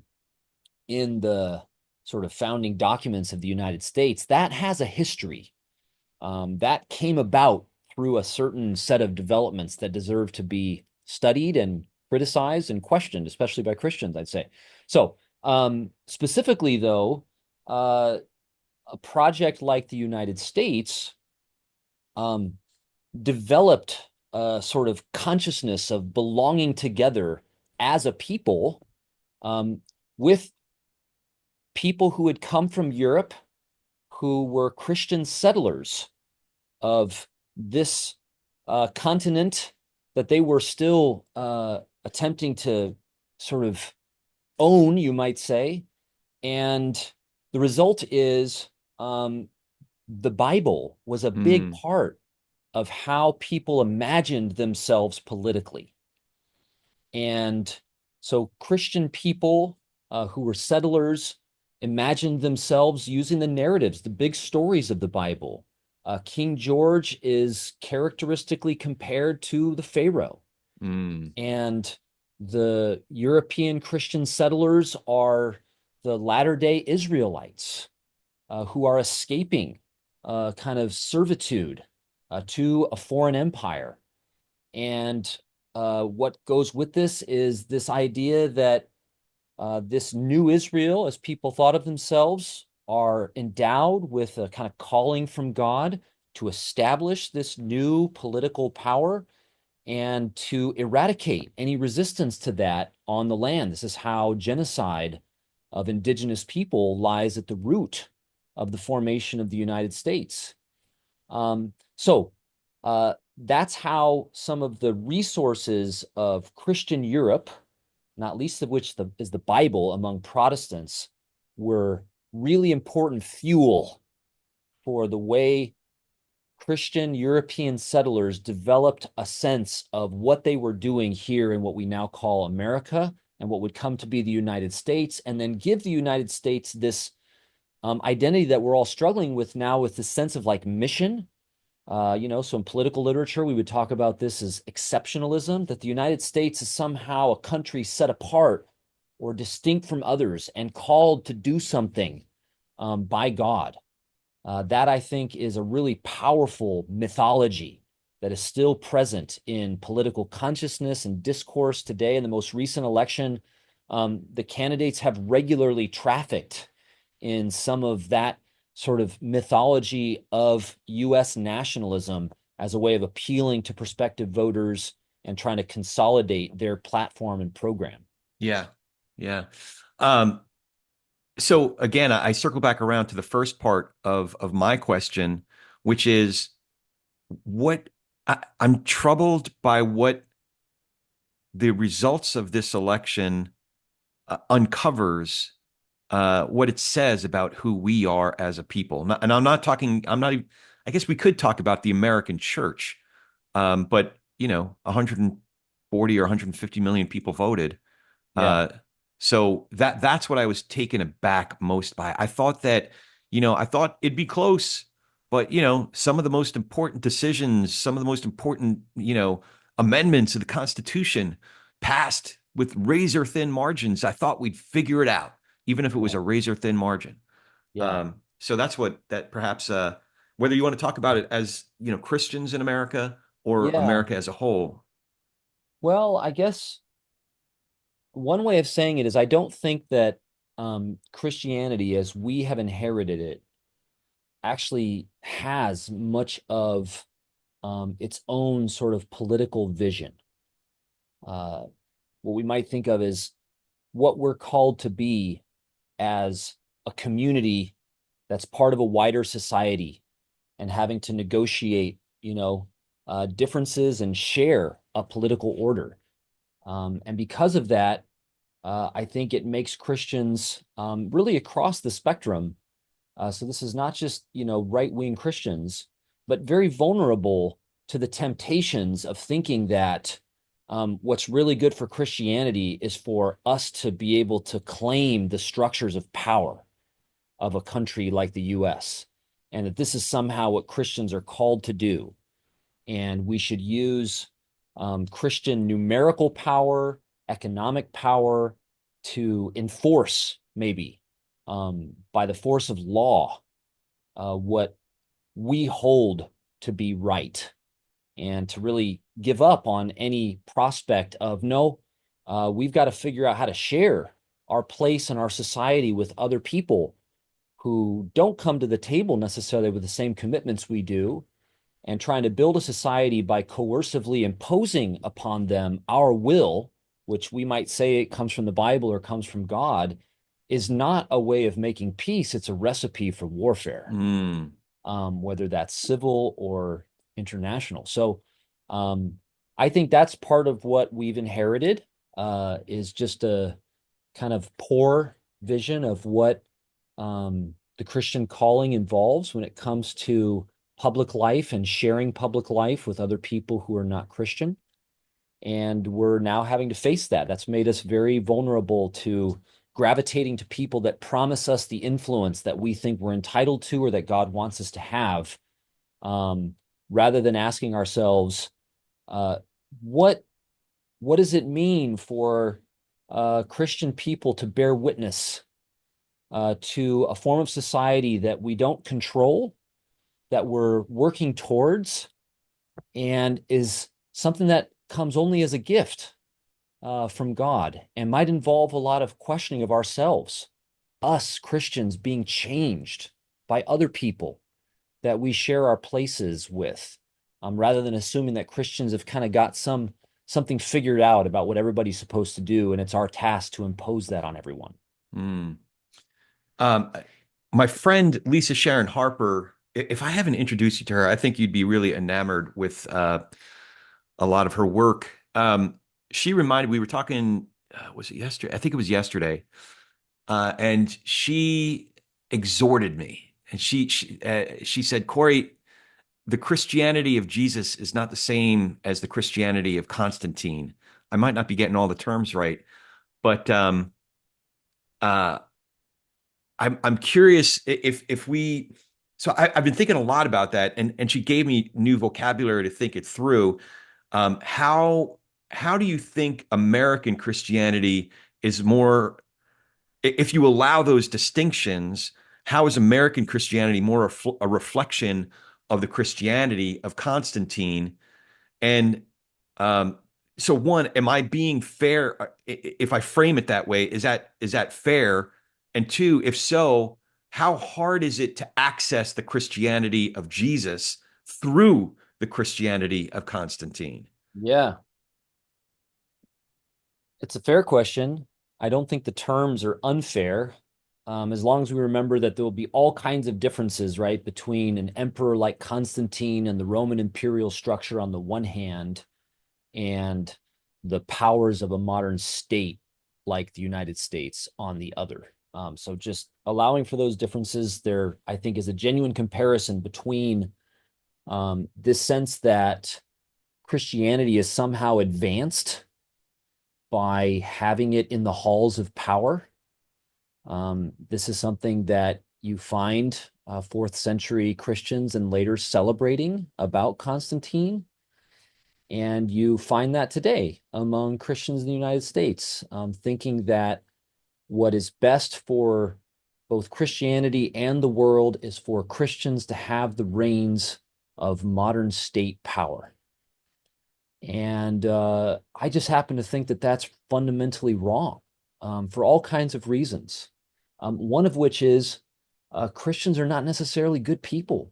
in the sort of founding documents of the United States, that has a history, that came about through a certain set of developments that deserve to be studied and criticized and questioned, especially by Christians, I'd say. So, specifically, though, a project like the United States um, developed a sort of consciousness of belonging together as a people, um, with people who had come from Europe, who were Christian settlers of this continent that they were still attempting to sort of own, you might say. And the result is, the Bible was a big Mm, part of how people imagined themselves politically. And so Christian people who were settlers imagined themselves using the narratives, the big stories of the Bible. King George is characteristically compared to the Pharaoh. mm, And the European Christian settlers are the latter-day Israelites who are escaping kind of servitude to a foreign empire. And what goes with this is this idea that this new Israel, as people thought of themselves, are endowed with a kind of calling from God to establish this new political power and to eradicate any resistance to that on the land. This is how genocide of indigenous people lies at the root of the formation of the United States. So that's how some of the resources of Christian Europe, not least of which is the Bible among Protestants, were really important fuel for the way Christian European settlers developed a sense of what they were doing here in what we now call America and what would come to be the United States, and then give the United States this identity that we're all struggling with now, with this sense of like mission. So in political literature, we would talk about this as exceptionalism, that the United States is somehow a country set apart or distinct from others and called to do something by God. That I think is a really powerful mythology that is still present in political consciousness and discourse today. In the most recent election, the candidates have regularly trafficked in some of that sort of mythology of US nationalism as a way of appealing to prospective voters and trying to consolidate their platform and program. Yeah. Yeah. Um, so again, I circle back around to the first part of my question, which is what I'm troubled by what the results of this election uncovers what it says about who we are as a people. And I'm not talking, I'm not even, I guess we could talk about the American church, but 140 or 150 million people voted. Yeah. So that's what I was taken aback most by. I thought that, I thought it'd be close, but some of the most important decisions, some of the most important, amendments of the Constitution passed with razor thin margins. I thought we'd figure it out, even if it was Yeah. a razor thin margin. Yeah. So that's what that perhaps whether you want to talk about it as, Christians in America or Yeah. America as a whole. Well, I guess one way of saying it is I don't think that Christianity, as we have inherited it, actually has much of its own sort of political vision. Uh, what we might think of as what we're called to be as a community that's part of a wider society and having to negotiate, differences and share a political order. And because of that, I think it makes Christians really across the spectrum. So this is not just, right-wing Christians, but very vulnerable to the temptations of thinking that what's really good for Christianity is for us to be able to claim the structures of power of a country like the US, and that this is somehow what Christians are called to do. And we should use Christian numerical power, economic power to enforce, maybe by the force of law, what we hold to be right, and to really give up on any prospect of no, we've got to figure out how to share our place in our society with other people who don't come to the table necessarily with the same commitments we do, and trying to build a society by coercively imposing upon them our will, which we might say it comes from the Bible or comes from God, is not a way of making peace. It's a recipe for warfare, Mm. whether that's civil or international. So I think that's part of what we've inherited, is just a kind of poor vision of what the Christian calling involves when it comes to public life and sharing public life with other people who are not Christian. And we're now having to face that. That's made us very vulnerable to gravitating to people that promise us the influence that we think we're entitled to or that God wants us to have, rather than asking ourselves, uh, what does it mean for Christian people to bear witness to a form of society that we don't control, that we're working towards, and is something that comes only as a gift from God, and might involve a lot of questioning of ourselves, us Christians being changed by other people that we share our places with, rather than assuming that Christians have kind of got something figured out about what everybody's supposed to do, and it's our task to impose that on everyone. Mm. Um, my friend Lisa Sharon Harper, if I haven't introduced you to her, I think you'd be really enamored with a lot of her work. She reminded, we were talking, was it yesterday? I think it was yesterday. And she exhorted me, and she said, Corey, the Christianity of Jesus is not the same as the Christianity of Constantine. I might not be getting all the terms right, but uh, I'm curious if we. So I've been thinking a lot about that, and she gave me new vocabulary to think it through. How do you think American Christianity is more, if you allow those distinctions, how is American Christianity more a reflection of the Christianity of Constantine? And um, so, one, am I being fair? If I frame it that way, is that fair? And two, if so, how hard is it to access the Christianity of Jesus through the Christianity of Constantine? Yeah, it's a fair question. I don't think the terms are unfair. As long as we remember that there will be all kinds of differences, right, between an emperor like Constantine and the Roman imperial structure on the one hand, and the powers of a modern state like the United States on the other. So just allowing for those differences there, I think, is a genuine comparison between this sense that Christianity is somehow advanced by having it in the halls of power. This is something that you find fourth century Christians and later celebrating about Constantine. And you find that today among Christians in the United States, thinking that what is best for both Christianity and the world is for Christians to have the reins of modern state power. And I just happen to think that that's fundamentally wrong for all kinds of reasons. One of which is Christians are not necessarily good people.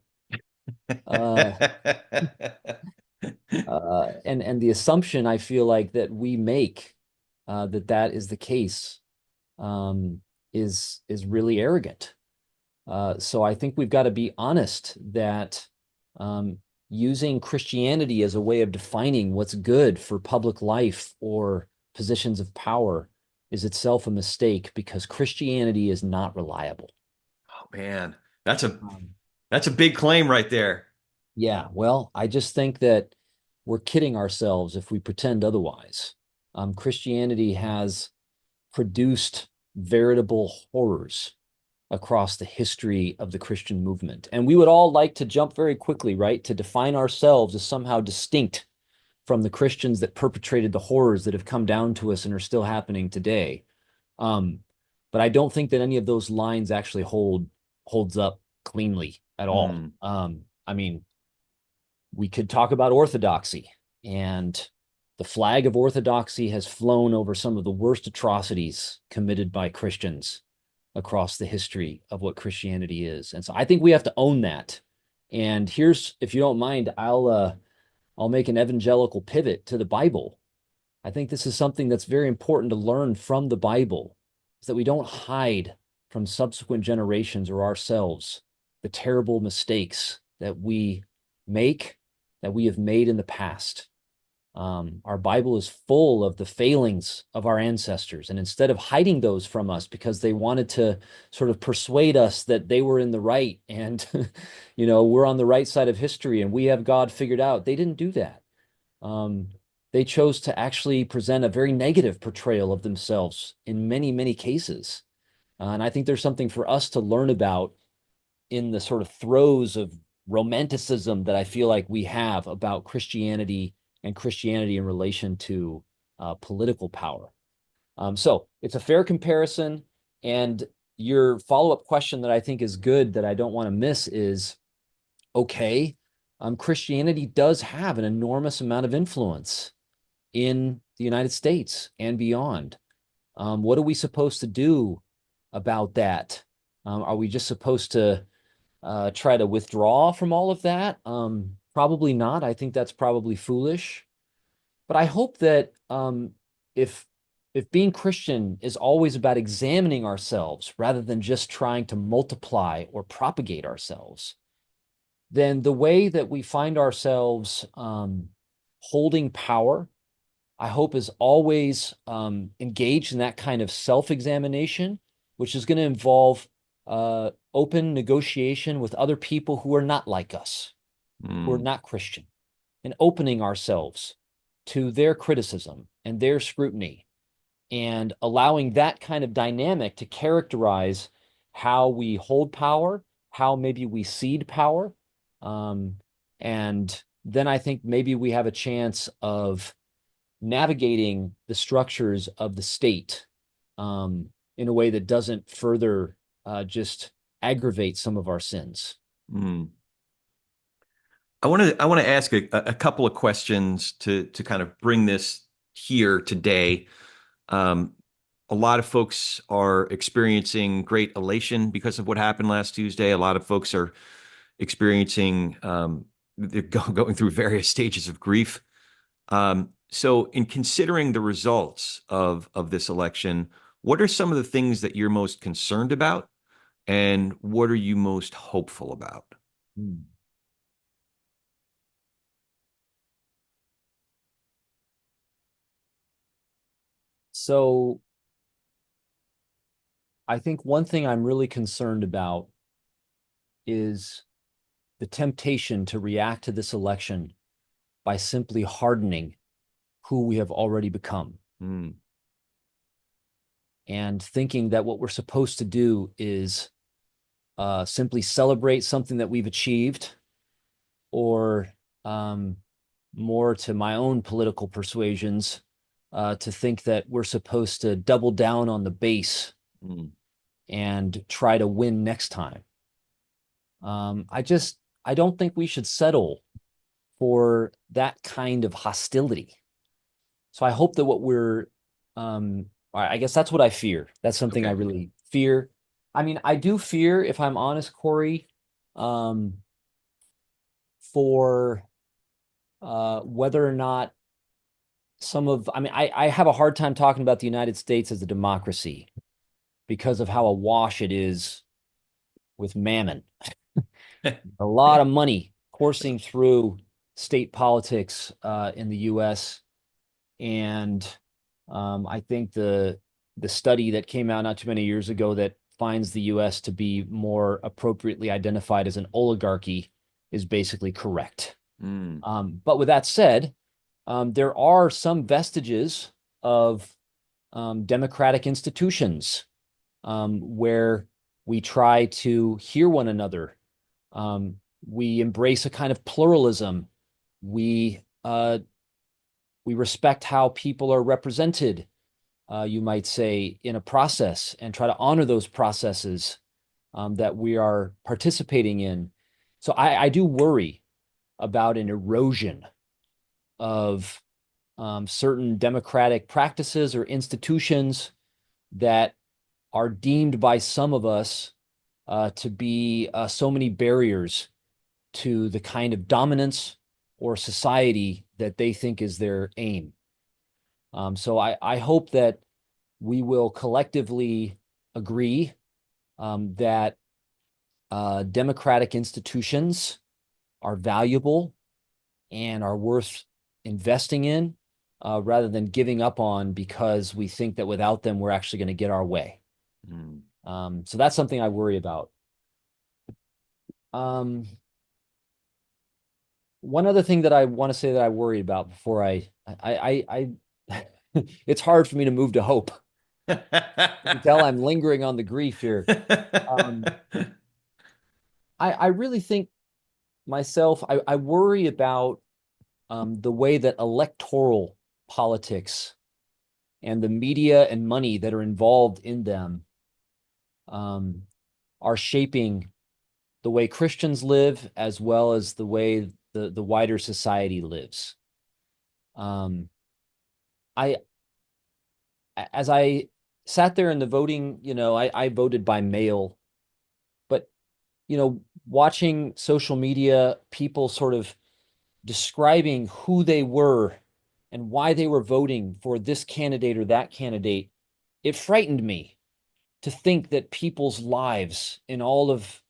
Uh, and the assumption I feel like that we make that is the case um, is really arrogant. So I think we've got to be honest that using Christianity as a way of defining what's good for public life or positions of power is itself a mistake because Christianity is not reliable. Oh man, that's a Um, that's a big claim right there. yeah, well, I just think that we're kidding ourselves if we pretend otherwise. Christianity has produced veritable horrors across the history of the Christian movement. And we would all like to jump very quickly, right, to define ourselves as somehow distinct from the Christians that perpetrated the horrors that have come down to us and are still happening today. Um, but I don't think that any of those lines actually holds up cleanly at all. Hmm. I mean, we could talk about orthodoxy, and the flag of orthodoxy has flown over some of the worst atrocities committed by Christians across the history of what Christianity is. And so I think we have to own that. And here's, if you don't mind, I'll make an evangelical pivot to the Bible. I think this is something that's very important to learn from the Bible, is that we don't hide from subsequent generations or ourselves the terrible mistakes that we make, that we have made in the past. Our Bible is full of the failings of our ancestors. And instead of hiding those from us because they wanted to sort of persuade us that they were in the right and, we're on the right side of history and we have God figured out, they didn't do that. Um, they chose to actually present a very negative portrayal of themselves in many, many cases. And I think there's something for us to learn about in the sort of throes of romanticism that I feel like we have about Christianity and Christianity in relation to political power. So it's a fair comparison. And your follow-up question that I think is good that I don't want to miss is, okay, Christianity does have an enormous amount of influence in the United States and beyond. What are we supposed to do about that? Are we just supposed to try to withdraw from all of that? Probably not. I think that's probably foolish. But I hope that if if being Christian is always about examining ourselves rather than just trying to multiply or propagate ourselves, then the way that we find ourselves holding power, I hope, is always engaged in that kind of self-examination, which is going to involve open negotiation with other people who are not like us, who are Hmm. not Christian, and opening ourselves to their criticism and their scrutiny, and allowing that kind of dynamic to characterize how we hold power, how maybe we cede power. Um, and then I think maybe we have a chance of navigating the structures of the state in a way that doesn't further just aggravate some of our sins. Mm. I want to ask a couple of questions to kind of bring this here today. Um, a lot of folks are experiencing great elation because of what happened last Tuesday. A lot of folks are experiencing they're going through various stages of grief. So, in considering the results of this election, what are some of the things that you're most concerned about, and what are you most hopeful about? Hmm. So I think one thing I'm really concerned about is the temptation to react to this election by simply hardening who we have already become Mm, and thinking that what we're supposed to do is simply celebrate something that we've achieved, or um, more to my own political persuasions, to think that we're supposed to double down on the base mm, and try to win next time. I don't think we should settle for that kind of hostility. So I hope that I guess that's what I fear. That's something I okay. really fear. I mean, I do fear, if I'm honest, Corey, um, for whether or not I have a hard time talking about the United States as a democracy because of how awash it is with mammon. A lot of money coursing through state politics in the U.S. And I think the study that came out not too many years ago that finds the U.S. to be more appropriately identified as an oligarchy is basically correct. Mm, But with that said, there are some vestiges of democratic institutions where we try to hear one another. We embrace a kind of pluralism. We uh, we respect how people are represented, you might say, in a process, and try to honor those processes that we are participating in. So I do worry about an erosion of certain democratic practices or institutions that are deemed by some of us to be so many barriers to the kind of dominance or society that they think is their aim. So I hope that we will collectively agree that democratic institutions are valuable and are worth investing in, rather than giving up on because we think that without them, we're actually going to get our way. mm. So that's something I worry about. Um, One other thing that I want to say that I worry about before it's hard for me to move to hope. You can tell I'm lingering on the grief here. Um, I really think myself, I worry about the way that electoral politics and the media and money that are involved in them um, are shaping the way Christians live as well as the way the wider society lives. Um, I as I sat there in the voting, I voted by mail, but watching social media, people sort of describing who they were and why they were voting for this candidate or that candidate, it frightened me to think that people's lives in all of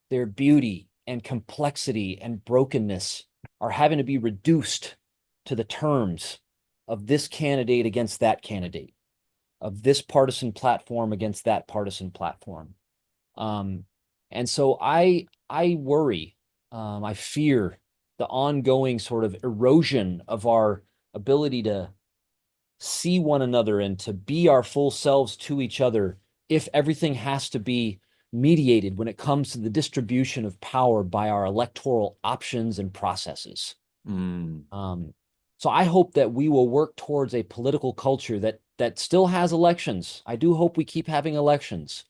their beauty and complexity and brokenness are having to be reduced to the terms of this candidate against that candidate, of this partisan platform against that partisan platform. Um, and so I worry, I fear the ongoing sort of erosion of our ability to see one another and to be our full selves to each other if everything has to be mediated when it comes to the distribution of power by our electoral options and processes. Mm, Um, so I hope that we will work towards a political culture that still has elections. I do hope we keep having elections.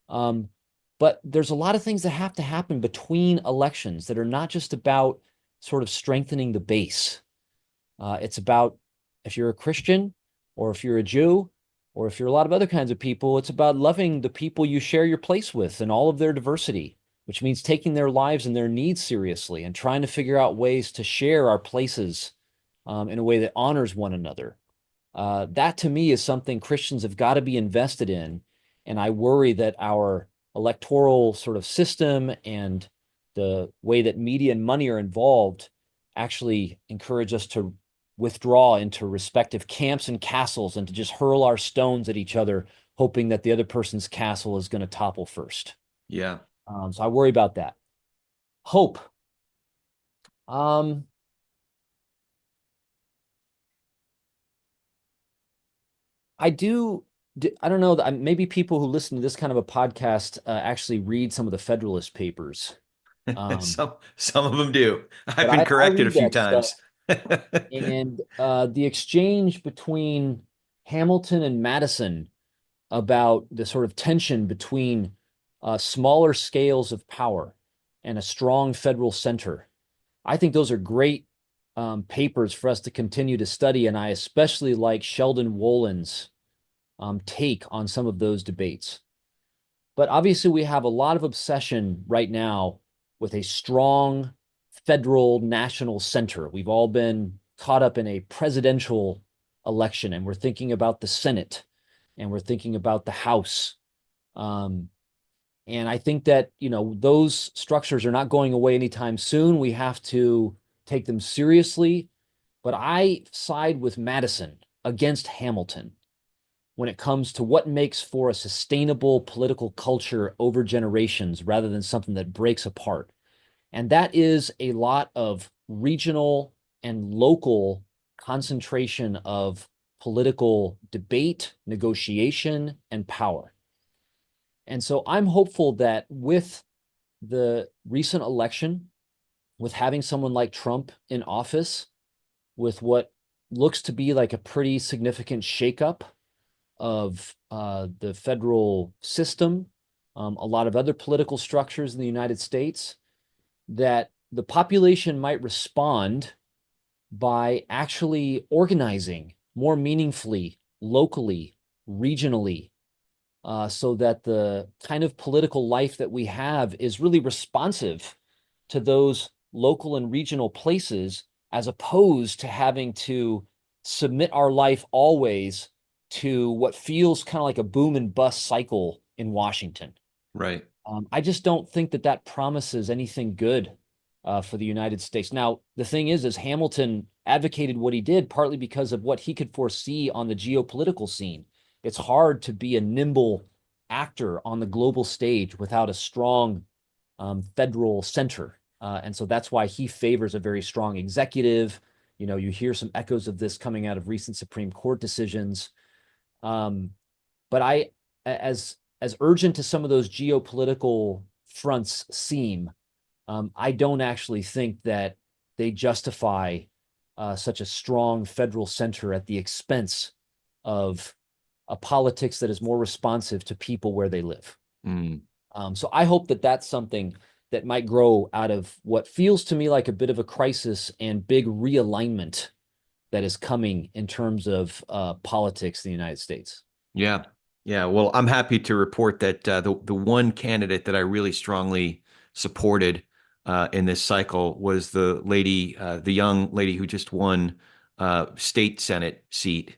Um, but there's a lot of things that have to happen between elections that are not just about sort of strengthening the base. It's about, if you're a Christian or if you're a Jew or if you're a lot of other kinds of people, it's about loving the people you share your place with and all of their diversity, which means taking their lives and their needs seriously and trying to figure out ways to share our places in a way that honors one another. That to me is something Christians have got to be invested in. And I worry that our electoral sort of system and the way that media and money are involved actually encourage us to withdraw into respective camps and castles and to just hurl our stones at each other, hoping that the other person's castle is going to topple first. Yeah. So I worry about that. Hope. Um, I do. I don't know. Maybe people who listen to this kind of a podcast actually read some of the Federalist Papers. Um, Some of them do. I've but been I corrected a read few that stuff, times. and the exchange between Hamilton and Madison about the sort of tension between smaller scales of power and a strong federal center. I think those are great papers for us to continue to study, and I especially like Sheldon Wolin's take on some of those debates. But obviously, we have a lot of obsession right now with a strong federal national center. We've all been caught up in a presidential election, and we're thinking about the Senate, and we're thinking about the House. Um, and I think that, those structures are not going away anytime soon. We have to take them seriously. But I side with Madison against Hamilton when it comes to what makes for a sustainable political culture over generations rather than something that breaks apart. And that is a lot of regional and local concentration of political debate, negotiation, and power. And so I'm hopeful that with the recent election, with having someone like Trump in office, with what looks to be like a pretty significant shakeup of the federal system, a lot of other political structures in the United States, that the population might respond by actually organizing more meaningfully, locally, regionally, so that the kind of political life that we have is really responsive to those local and regional places, as opposed to having to submit our life always to what feels kind of like a boom and bust cycle in Washington. Right. I just don't think that that promises anything good for the United States. Now, the thing is Hamilton advocated what he did partly because of what he could foresee on the geopolitical scene. It's hard to be a nimble actor on the global stage without a strong federal center. And so that's why he favors a very strong executive. You hear some echoes of this coming out of recent Supreme Court decisions. But as urgent as some of those geopolitical fronts seem, I don't actually think that they justify such a strong federal center at the expense of a politics that is more responsive to people where they live. Mm. So I hope that that's something that might grow out of what feels to me like a bit of a crisis and big realignment that is coming in terms of politics in the United States. Yeah. Yeah. Well, I'm happy to report that the one candidate that I really strongly supported in this cycle was the young lady who just won state Senate seat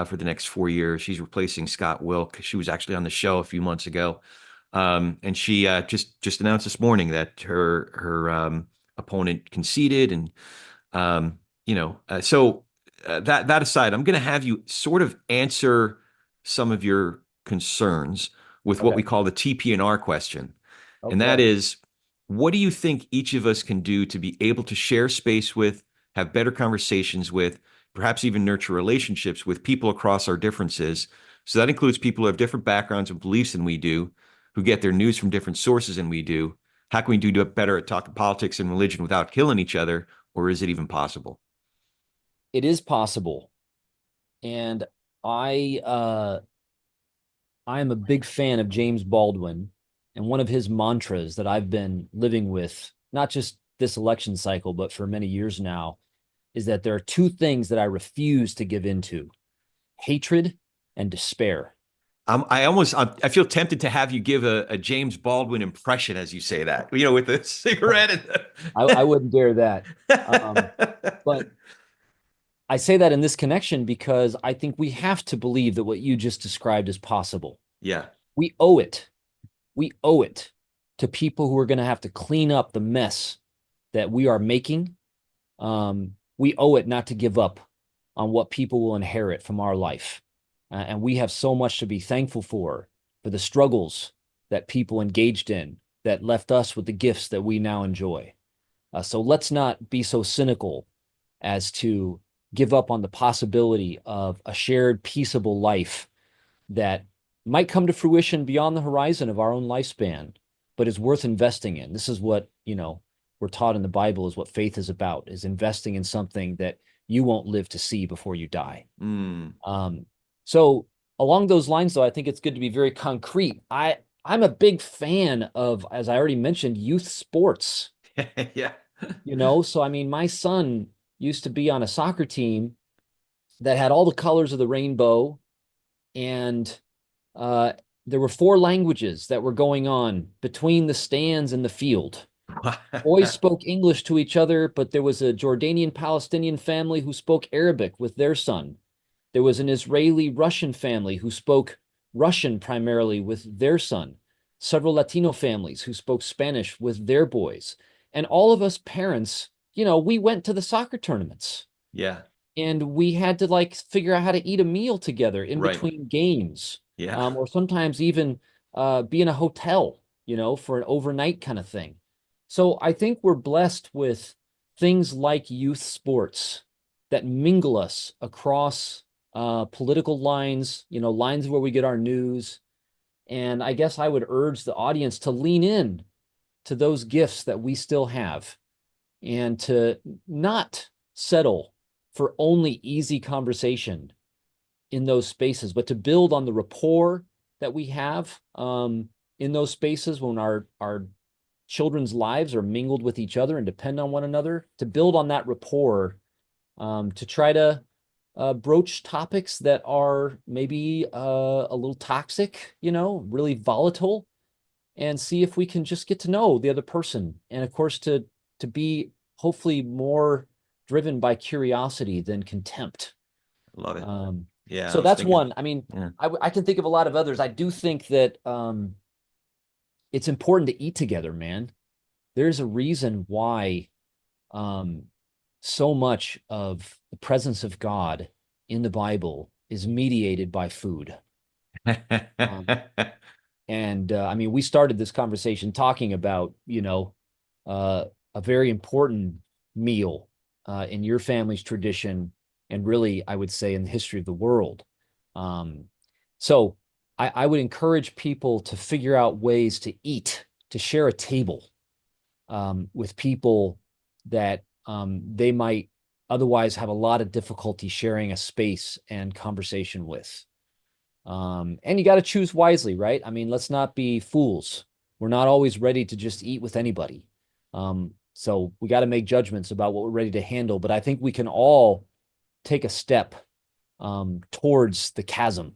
for the next 4 years. She's replacing Scott Wilk. She was actually on the show a few months ago. And she just announced this morning that her opponent conceded, and so that aside, I'm going to have you sort of answer some of your concerns with what Okay. we call the TP&R question, and that Okay. is, what do you think each of us can do to be able to share space with, have better conversations with, perhaps even nurture relationships with people across our differences? So that includes people who have different backgrounds and beliefs than we do, who get their news from different sources than we do. How can we do better at talking politics and religion without killing each other? Or is it even possible? It is possible. And I I am a big fan of James Baldwin, and one of his mantras that I've been living with, not just this election cycle, but for many years now, is that there are two things that I refuse to give into: hatred and despair. I feel tempted to have you give a James Baldwin impression as you say that, with the cigarette and I wouldn't dare that. Um, the... but I say that in this connection because I think we have to believe that what you just described is possible. Yeah. We owe it. We owe it to people who are going to have to clean up the mess that we are making. We owe it not to give up on what people will inherit from our life. And we have so much to be thankful for the struggles that people engaged in that left us with the gifts that we now enjoy. So let's not be so cynical as to give up on the possibility of a shared, peaceable life that might come to fruition beyond the horizon of our own lifespan, but is worth investing in. This is what, we're taught in the Bible is what faith is about, is investing in something that you won't live to see before you die. Mm. So along those lines, though, I think it's good to be very concrete. I'm a big fan of, as I already mentioned, youth sports. Yeah. So I mean, my son used to be on a soccer team that had all the colors of the rainbow, and uh, there were four languages that were going on between the stands and the field. Boys spoke English to each other, but there was a Jordanian Palestinian family who spoke Arabic with their son. There was an Israeli Russian family who spoke Russian primarily with their son. Several Latino families who spoke Spanish with their boys. And all of us parents, we went to the soccer tournaments, Yeah. and we had to like figure out how to eat a meal together in Right. between games, Yeah. or sometimes even be in a hotel, for an overnight kind of thing. So I think we're blessed with things like youth sports that mingle us across political lines, lines where we get our news. And I guess I would urge the audience to lean in to those gifts that we still have, and to not settle for only easy conversation in those spaces, but to build on the rapport that we have in those spaces when our children's lives are mingled with each other and depend on one another, to build on that rapport, to try to broach topics that are maybe a little toxic, really volatile, and see if we can just get to know the other person. And of course, to be hopefully more driven by curiosity than contempt. Love it. Yeah. I So was that's thinking. one. I mean, Yeah. I can think of a lot of others. I do think that it's important to eat together, man. There's a reason why um, so much of the presence of God in the Bible is mediated by food. Um, and I mean, we started this conversation talking about, uh, a very important meal in your family's tradition, and really, I would say, in the history of the world. Um, so I would encourage people to figure out ways to eat, to share a table with people that they might otherwise have a lot of difficulty sharing a space and conversation with. And you got to choose wisely, right? I mean, let's not be fools. We're not always ready to just eat with anybody. So we got to make judgments about what we're ready to handle. But I think we can all take a step towards the chasm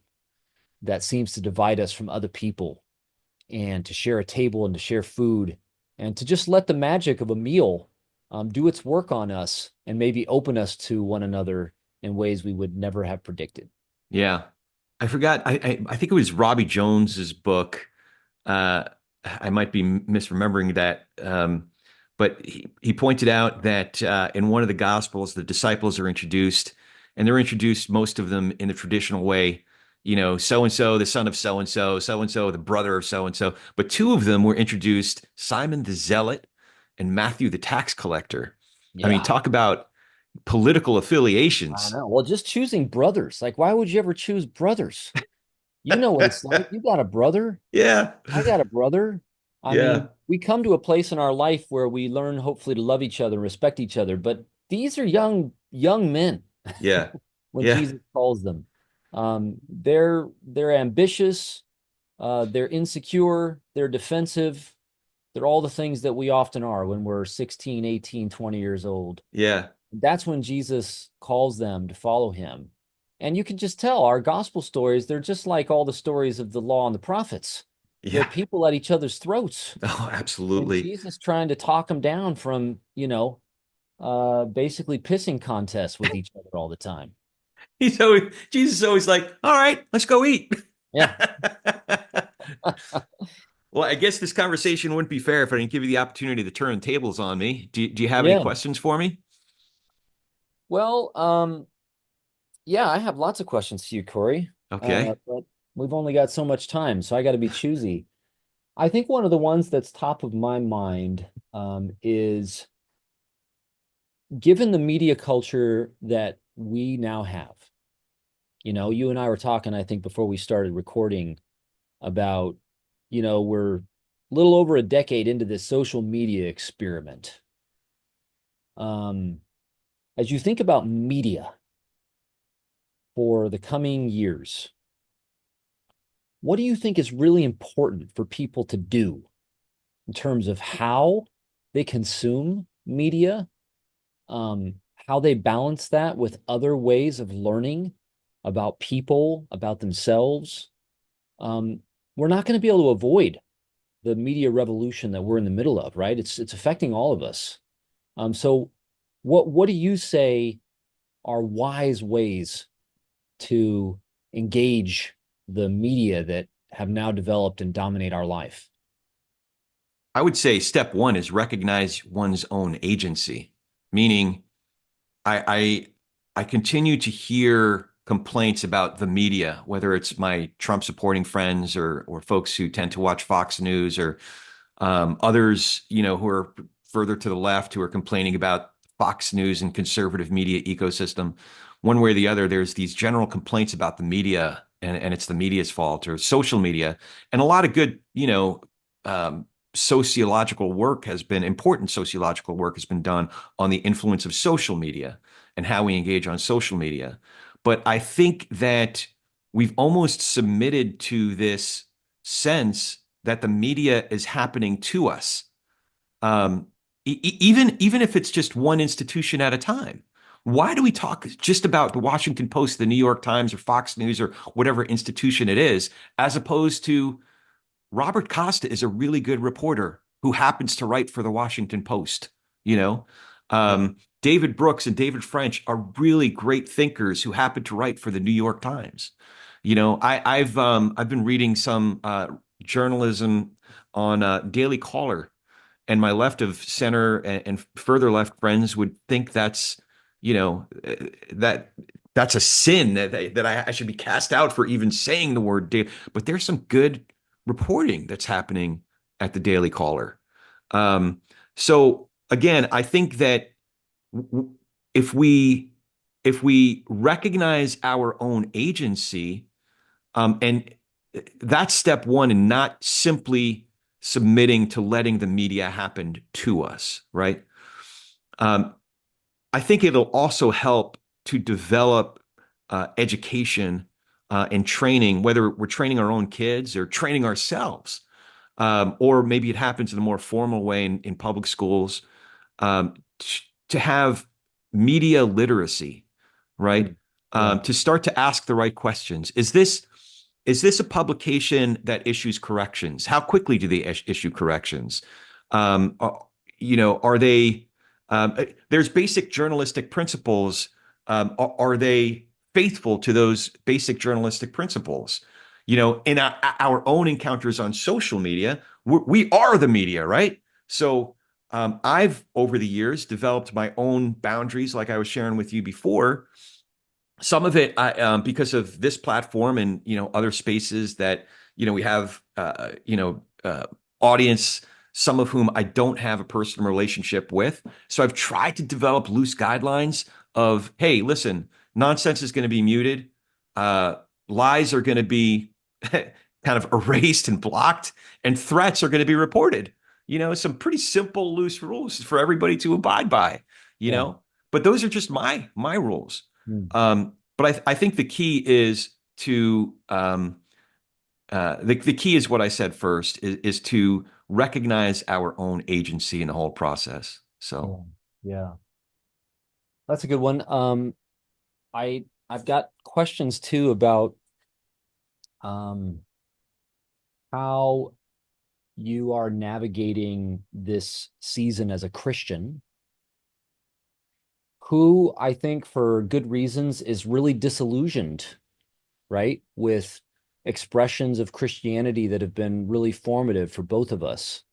that seems to divide us from other people, and to share a table and to share food and to just let the magic of a meal do its work on us and maybe open us to one another in ways we would never have predicted. Yeah. I forgot. I think it was Robbie Jones's book. Uh, I might be misremembering that. But he pointed out that in one of the Gospels, the disciples are introduced, and they're introduced, most of them, in the traditional way, so and so, the son of so and so, the brother of so and so. But two of them were introduced, Simon the Zealot and Matthew the tax collector. I mean, Yeah, talk about political I affiliations. know. Well, just choosing brothers. Like, why would you ever choose brothers? You know what it's like. You got a brother. Yeah. I got a brother. I Yeah. mean, we come to a place in our life where we learn hopefully to love each other and respect each other. But these are young men Yeah. when Yeah. Jesus calls them. They're ambitious, they're insecure, they're defensive. They're all the things that we often are when we're 16, 18, 20 years old. Yeah. That's when Jesus calls them to follow him. And you can just tell our gospel stories, they're just like all the stories of the law and the prophets. They're Yeah. people at each other's throats. Oh, And absolutely. Jesus trying to talk them down from, basically pissing contests with each other all the time. Jesus is always like, all right, let's go eat. Yeah. Well, I guess this conversation wouldn't be fair if I didn't give you the opportunity to turn tables on me. Do you have any Yeah. questions for me? Well, yeah, I have lots of questions to you, Corey. Okay. But we've only got so much time, so I got to be choosy. I think one of the ones that's top of my mind is given the media culture that we now have. You and I were talking, I think, before we started recording about, we're a little over a decade into this social media experiment. Um, as you think about media for the coming years, what do you think is really important for people to do in terms of how they consume media, how they balance that with other ways of learning about people, about themselves? Um, we're not going to be able to avoid the media revolution that we're in the middle of, right? It's affecting all of us. So what do you say are wise ways to engage the media that have now developed and dominate our life? I would say step one is recognize one's own agency, meaning I I continue to hear complaints about the media, whether it's my Trump supporting friends or folks who tend to watch Fox News or others, who are further to the left who are complaining about Fox News and conservative media ecosystem. One way or the other, there's these general complaints about the media and it's the media's fault or social media. And a lot of good, um, important sociological work has been done on the influence of social media and how we engage on social media. But I think that we've almost submitted to this sense that the media is happening to us, even if it's just one institution at a time. Why do we talk just about the Washington Post, the New York Times, or Fox News, or whatever institution it is, as opposed to Robert Costa is a really good reporter who happens to write for the Washington Post, you know? Yeah. David Brooks and David French are really great thinkers who happen to write for the New York Times. I've been reading some journalism on Daily Caller, and my left of center and further left friends would think that's you know that that's a sin that I should be cast out for even saying the word daily. But there's some good reporting that's happening at the Daily Caller. So again, I think that if we recognize our own agency, and that's step one, and not simply submitting to letting the media happen to us, right? Um, I think it'll also help to develop education and training, whether we're training our own kids or training ourselves, or maybe it happens in a more formal way in public schools, um, to have media literacy, right? Mm. Yeah. To start to ask the right questions. Is this a publication that issues corrections? How quickly do they issue corrections? Um, are, are they? There's basic journalistic principles. Are they faithful to those basic journalistic principles? In our own encounters on social media, we are the media, right? So I've over the years developed my own boundaries, like I was sharing with you before. Some of it because of this platform and other spaces that we have audience, some of whom I don't have a personal relationship with. So I've tried to develop loose guidelines of, hey, listen, nonsense is going to be muted, uh, lies are going to be kind of erased and blocked, and threats are going to be reported. Some pretty simple, loose rules for everybody to abide by. You Yeah. know, but those are just my rules. Mm. But I think the key is to the key is what I said first is to recognize our own agency in the whole process. So, Yeah. Yeah. That's a good one. I've got questions too about um how you are navigating this season as a Christian, who I think for good reasons is really disillusioned, right, with expressions of Christianity that have been really formative for both of us,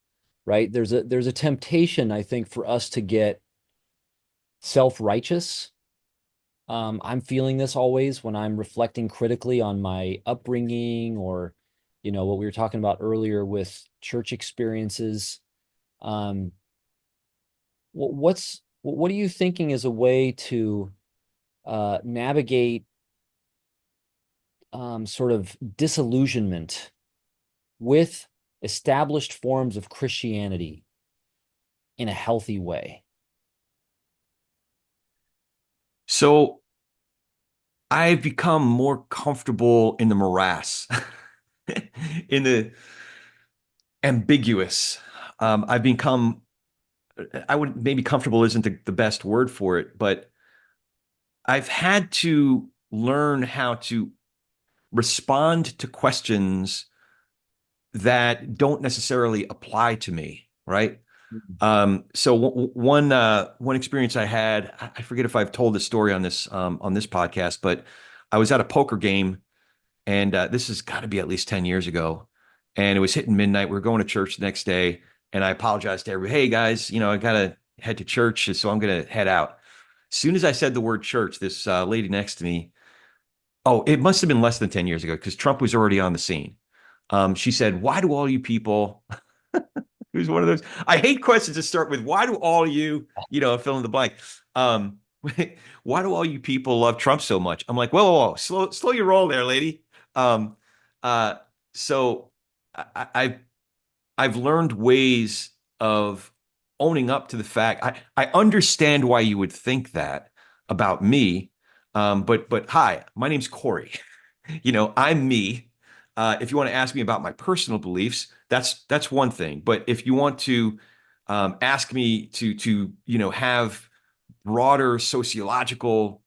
right? There's a temptation, I think, for us to get self-righteous. I'm feeling this always when I'm reflecting critically on my upbringing or, what we were talking about earlier with church experiences. Um, what are you thinking is a way to navigate sort of disillusionment with established forms of Christianity in a healthy way? so I've become more comfortable in the morass, in the ambiguous. I've become, I would maybe comfortable isn't the best word for it, but I've had to learn how to respond to questions that don't necessarily apply to me, right? So one experience I had, I forget if I've told this story on this podcast, but I was at a poker game, and this has got to be at least 10 years ago, and it was hitting midnight. We were going to church the next day, and I apologized to everybody. Hey guys, I gotta head to church, so I'm gonna head out. As soon as I said the word church, this lady next to me, oh, it must have been less than 10 years ago because Trump was already on the scene. She said, "Why do all you people?" Who's one of those? I hate questions that start with "Why do all you?" Fill in the blank. Um, why do all you people love Trump so much? I'm like, whoa, whoa, whoa, slow your roll there, lady. Um, uh, so I've learned ways of owning up to the fact. I understand why you would think that about me. But hi, my name's Corey. I'm me. If you want to ask me about my personal beliefs, that's one thing. But if you want to ask me to have broader sociological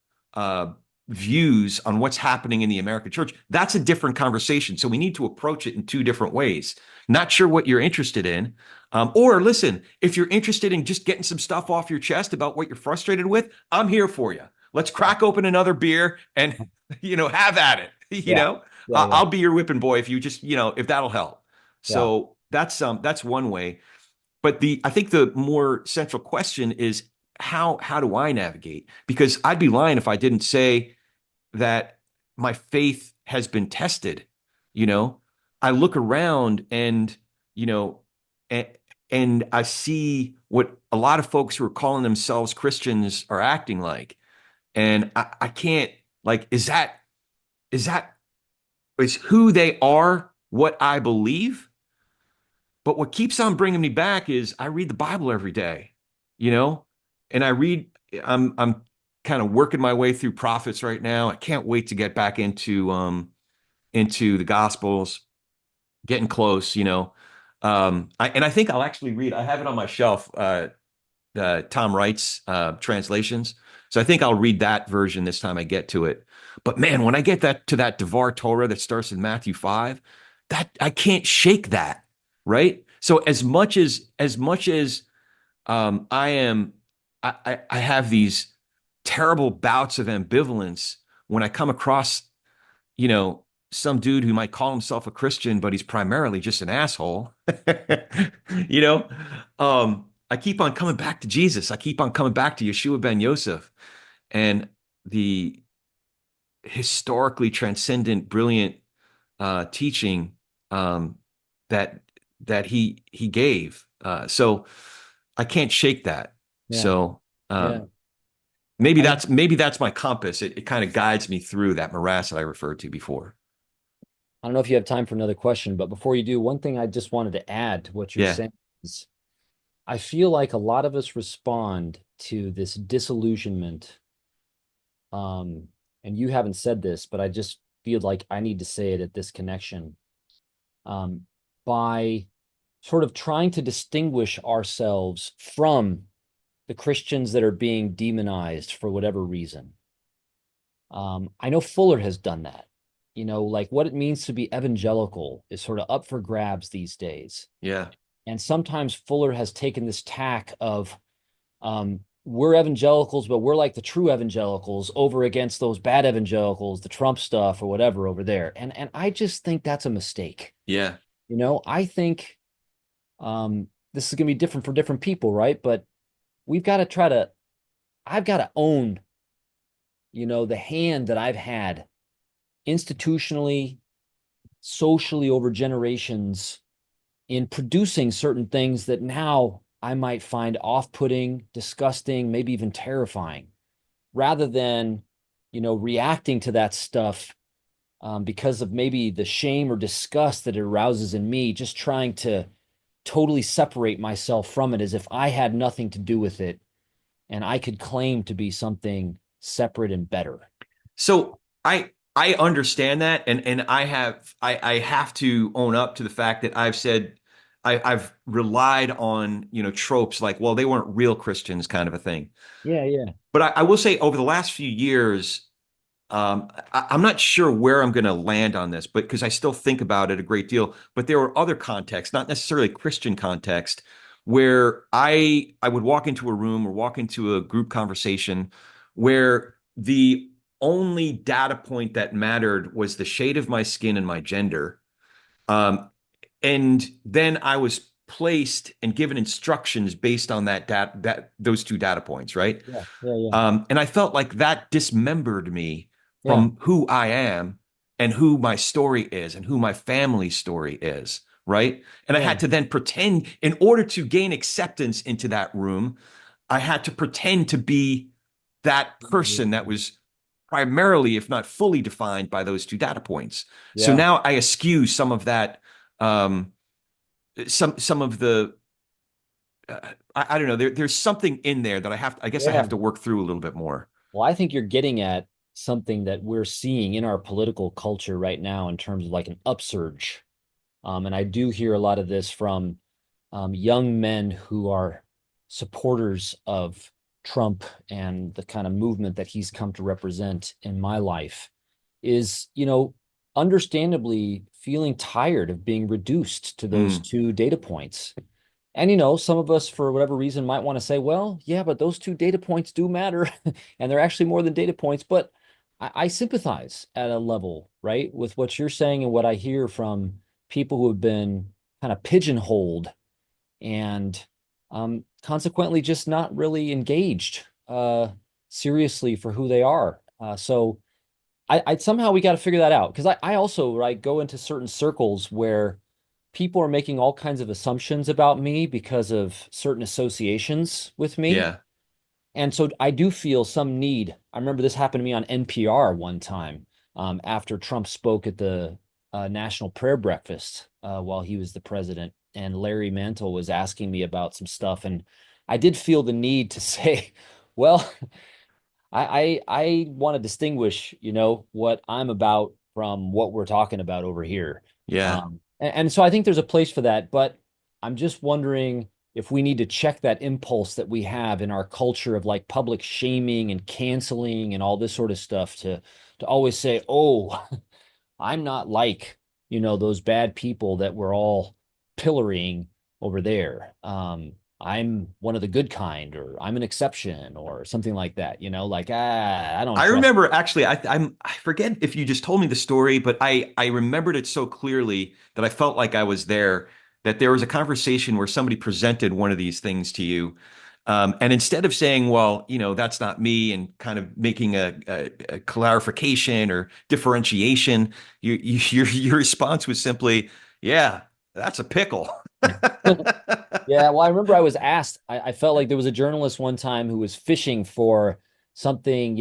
views on what's happening in the American church, that's a different conversation. So we need to approach it in two different ways. Not sure what you're interested in. Or listen, if you're interested in just getting some stuff off your chest about what you're frustrated with, I'm here for you. Let's crack open another beer and, have at it. Yeah, yeah, yeah, I'll be your whipping boy if you just, if that'll help. yeah, So that's one way. But I think the more central question is how do I navigate? Because I'd be lying if I didn't say that my faith has been tested. You know, I look around and you know, and, and I see what a lot of folks who are calling themselves Christians are acting like, and I can't like, is that is who they are what I believe? But what keeps on bringing me back is I read the Bible every day, you know, and I'm kind of working my way through prophets right now. I can't wait to get back into the Gospels, getting close, and I think I'll actually read. I have it on my shelf, Tom Wright's translations. So I think I'll read that version this time I get to it. But man, when I get that to that Devar Torah that starts in Matthew 5, that I can't shake that, right? So as much as I am I have these terrible bouts of ambivalence when I come across, you know, some dude who might call himself a Christian, but he's primarily just an asshole. you know, I keep on coming back to Jesus. I keep on coming back to Yeshua ben Yosef and the historically transcendent, brilliant teaching that he gave. So I can't shake that. yeah, So yeah. maybe I mean, that's my compass. It kind of guides me through that morass that I referred to before. I don't know if you have time for another question, but before you do, one thing I just wanted to add to what you're Yeah. saying is I feel like a lot of us respond to this disillusionment. And you haven't said this, but feel like I need to say it at this connection, um, by sort of trying to distinguish ourselves from the Christians that are being demonized for whatever reason. I know Fuller has done that. Like what it means to be evangelical is sort of up for grabs these days. Yeah. And sometimes Fuller has taken this tack of, we're evangelicals, but we're like the true evangelicals over against those bad evangelicals, the Trump stuff or whatever over there. And I just think that's a mistake. Yeah. I think this is going to be different for different people, right? But we've got to I've got to own, the hand that I've had institutionally, socially over generations in producing certain things that now I might find off-putting, disgusting, maybe even terrifying, rather than, reacting to that stuff because of maybe the shame or disgust that it arouses in me, just trying to totally separate myself from it as if I had nothing to do with it and I could claim to be something separate and better. So I understand that, and I have to own up to the fact that I've said I've relied on, tropes like, well, they weren't real Christians kind of a thing. Yeah, yeah, But I will say over the last few years, I'm not sure where I'm going to land on this, but because I still think about it a great deal. But there were other contexts, not necessarily Christian context, where I would walk into a room or walk into a group conversation where the only data point that mattered was the shade of my skin and my gender. Um, and then I was placed and given instructions based on that those two data points, right? yeah, yeah, yeah, And I felt like that dismembered me yeah, from who I am and who my story is and who my family's story is, right? And I yeah, had to then pretend, in order to gain acceptance into that room, I had to pretend to be that person that was primarily, if not fully defined by those two data points. So yeah, now I eschew some of that, um, some of the, I don't know. There's something in there that I guess I yeah. have to work through a little bit more. Well, I think you're getting at something that we're seeing in our political culture right now in terms of like an upsurge. And I do hear a lot of this from young men who are supporters of Trump and the kind of movement that he's come to represent in my life is, understandably feeling tired of being reduced to those Mm, two data points. And, some of us, for whatever reason, might want to say, well, yeah, but those two data points do matter. And they're actually more than data points. But I sympathize at a level, right, with what you're saying and what I hear from people who have been kind of pigeonholed and consequently just not really engaged seriously for who they are. So I somehow we got to figure that out because I also right go into certain circles where people are making all kinds of assumptions about me because of certain associations with me. yeah. And so I do feel some need. I remember this happened to me on NPR one time after Trump spoke at the National Prayer Breakfast while he was the president. And Larry Mantle was asking me about some stuff. And I did feel the need to say, well, I want to distinguish, what I'm about from what we're talking about over here. Yeah. And so I think there's a place for that, but I'm just wondering if we need to check that impulse that we have in our culture of like public shaming and canceling and all this sort of stuff to always say, "Oh, I'm not like, those bad people that we're all pillorying over there. I'm one of the good kind, or I'm an exception, or something like that, like, I don't I trust." remember actually, I forget if you just told me the story, but I remembered it so clearly that I felt like I was there, that there was a conversation where somebody presented one of these things to you. And instead of saying, well, that's not me, and kind of making a clarification or differentiation, your response was simply, yeah, that's a pickle. Yeah, well, I remember I was asked, I felt like there was a journalist one time who was fishing for something,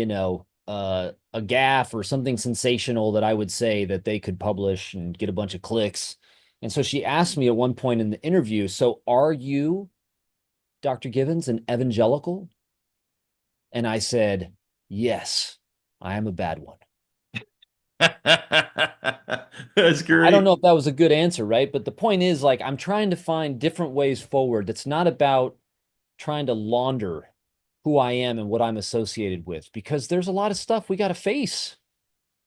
a gaffe or something sensational that I would say that they could publish and get a bunch of clicks. And so she asked me at one point in the interview, so are you, Dr. Givens, an evangelical? And I said, yes, I am a bad one. That's I don't know great. if that was a good answer, right? But the point is, like, I'm trying to find different ways forward. That's not about trying to launder who I am and what I'm associated with, because there's a lot of stuff we got to face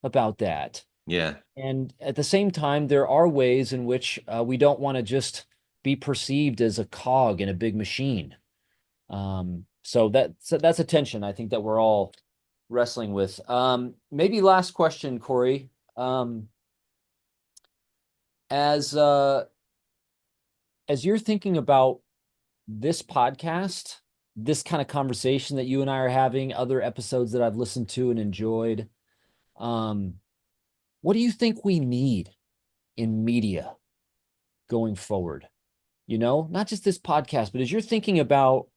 about that. Yeah. And at the same time, there are ways in which we don't want to just be perceived as a cog in a big machine. So that's a tension I think that we're all wrestling with. Maybe last question, Corey. As as you're thinking about this podcast, this kind of conversation that you and I are having, other episodes that I've listened to and enjoyed, um, what do you think we need in media going forward? You know, not just this podcast, but as you're thinking about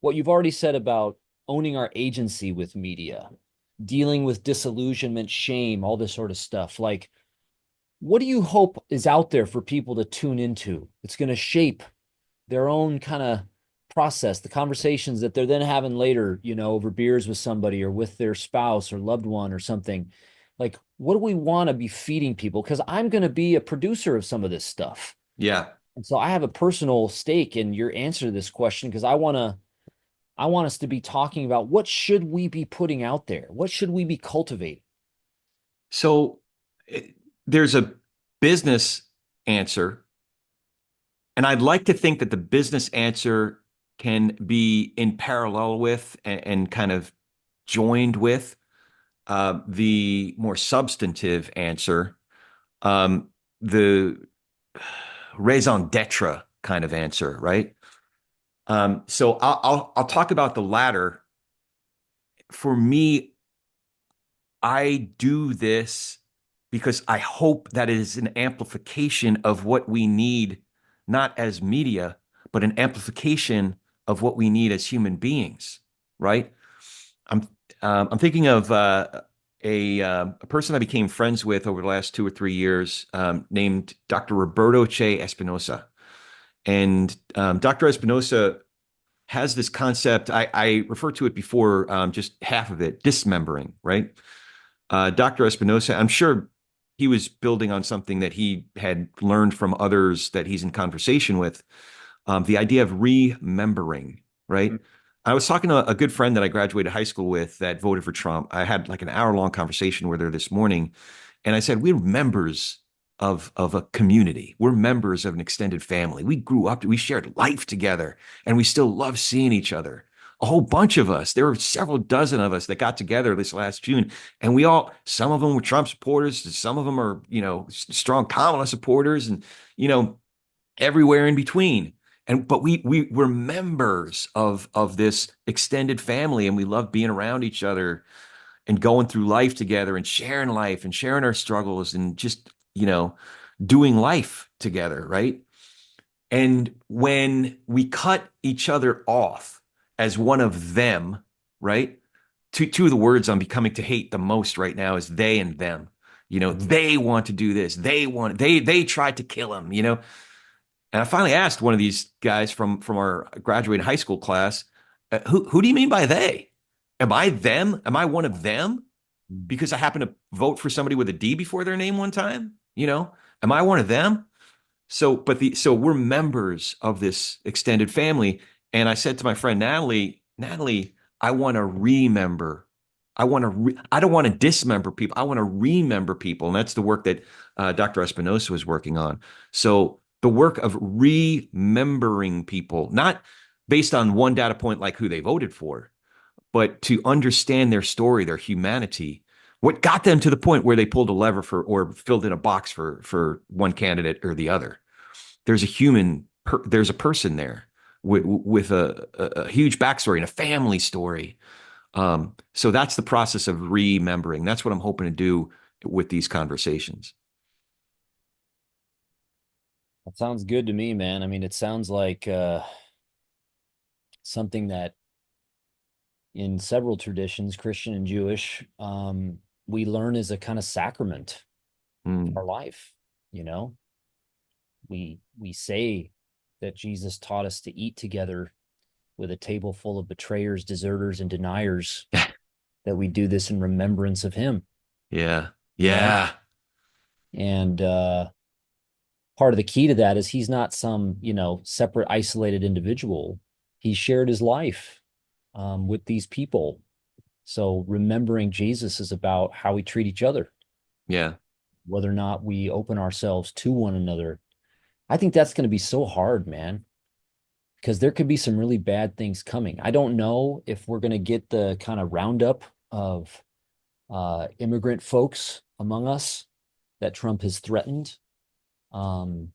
what you've already said about owning our agency with media, dealing with disillusionment, shame, all this sort of stuff, like, what do you hope is out there for people to tune into? It's going to shape their own kind of process, the conversations that they're then having later, you know, over beers with somebody or with their spouse or loved one or something. Like, what do we want to be feeding people? Because I'm going to be a producer of some of this stuff. Yeah. And so I have a personal stake in your answer to this question because I want us to be talking about what should we be putting out there? What should we be cultivating? So there's a business answer, and I'd like to think that the business answer can be in parallel with and kind of joined with the more substantive answer, the raison d'etre kind of answer, right? So I'll talk about the latter. For me, I do this because I hope that it is an amplification of what we need, not as media, but an amplification of what we need as human beings, right? I'm I'm thinking of a person I became friends with over the last 2 or 3 years, named Dr. Roberto Che Espinosa, and Dr. Espinosa has this concept. I referred to it before, just half of it, dismembering, right? Dr. Espinosa, I'm sure he was building on something that he had learned from others that he's in conversation with. The idea of remembering, right? I was talking to a good friend that I graduated high school with that voted for Trump. I had like an hour-long conversation with her this morning, and I said, we're members of a community. We're members of an extended family. We grew up, we shared life together, and we still love seeing each other. A whole bunch of us. There were several dozen of us that got together this last June, and we all, some of them were Trump supporters, some of them are, strong Kamala supporters, and, everywhere in between. And but we're members of this extended family, and we love being around each other and going through life and sharing our struggles and just, doing life together, right? And when we cut each other off as one of them, right? Two of the words I'm becoming to hate the most right now is they and them. They want to do this. They tried to kill him, And I finally asked one of these guys from our graduating high school class, who do you mean by they? Am I them? Am I one of them? Because I happen to vote for somebody with a D before their name one time? Am I one of them? So we're members of this extended family. And I said to my friend Natalie, I want to remember. I don't want to dismember people. I want to remember people. And that's the work that Dr. Espinosa was working on. So the work of remembering people, not based on one data point like who they voted for, but to understand their story, their humanity, what got them to the point where they pulled a lever for or filled in a box for one candidate or the other. There's a there's a person there with a huge backstory and a family story. So that's the process of remembering. That's what I'm hoping to do with these conversations. That sounds good to me, man. I mean, it sounds like something that in several traditions, Christian and Jewish, we learn as a kind of sacrament of Mm, our life. You know, we say that Jesus taught us to eat together with a table full of betrayers, deserters, and deniers, that we do this in remembrance of him. yeah. Yeah. And part of the key to that is he's not some, separate, isolated individual. He shared his life with these people. So remembering Jesus is about how we treat each other, Yeah. whether or not we open ourselves to one another. I think that's going to be so hard, man, because there could be some really bad things coming. I don't know if we're going to get the kind of roundup of immigrant folks among us that Trump has threatened. Um,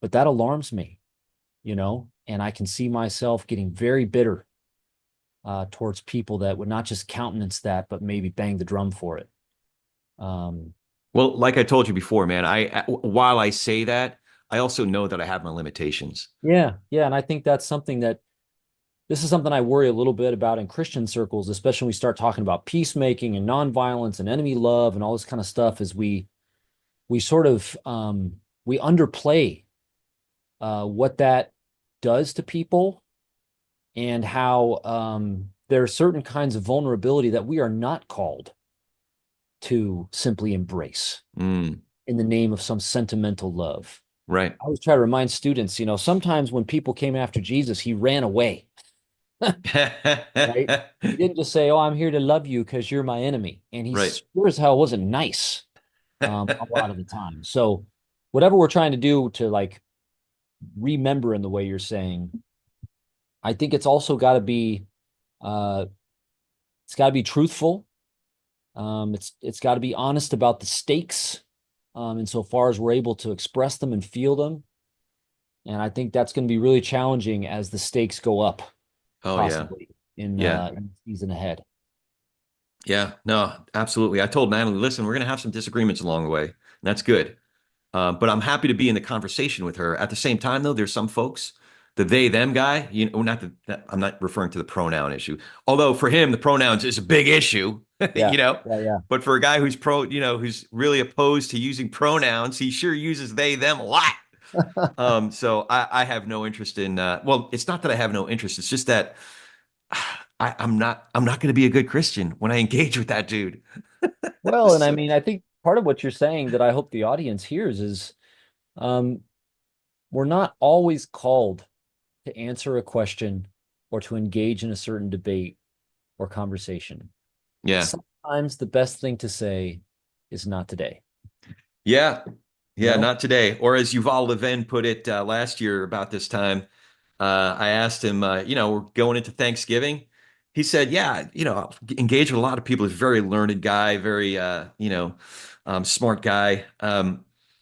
but that alarms me, and I can see myself getting very bitter towards people that would not just countenance that, but maybe bang the drum for it. Um, Well, like I told you before, man, while I say that, I also know that I have my limitations. yeah, yeah. And I think that's something that this is something I worry a little bit about in Christian circles, especially when we start talking about peacemaking and nonviolence and enemy love and all this kind of stuff, is we sort of we underplay what that does to people and how there are certain kinds of vulnerability that we are not called to simply embrace Mm, in the name of some sentimental love. right. I always try to remind students, sometimes when people came after Jesus, he ran away, right? He didn't just say, "Oh, I'm here to love you because you're my enemy." And he Right. sure as hell wasn't nice a lot of the time. So, whatever we're trying to do to like remember in the way you're saying, I think uh, it's got to be truthful. It's got to be honest about the stakes, insofar as we're able to express them and feel them. And I think that's going to be really challenging as the stakes go up, Oh yeah. possibly in Yeah. in the season ahead. Yeah. No, absolutely. I told Natalie, listen, we're going to have some disagreements along the way. And that's good. But I'm happy to be in the conversation with her. At the same time, though, there's some folks, the they them guy, not I'm not referring to the pronoun issue. Although for him, the pronouns is a big issue, Yeah, yeah, yeah. But for a guy who's who's really opposed to using pronouns, he sure uses they them a lot. So I have no interest in. Well, it's not that I have no interest. It's just that I'm not going to be a good Christian when I engage with that dude. Well, and I So, mean, I think part of what you're saying that I hope the audience hears is um, we're not always called to answer a question or to engage in a certain debate or conversation. yeah. Sometimes the best thing to say is not today, Yeah. you Yeah, know? not today. Or as Yuval Levin put it last year about this time, I asked him, we're going into Thanksgiving. He said, yeah, engage with a lot of people. He's a very learned guy, very, smart guy.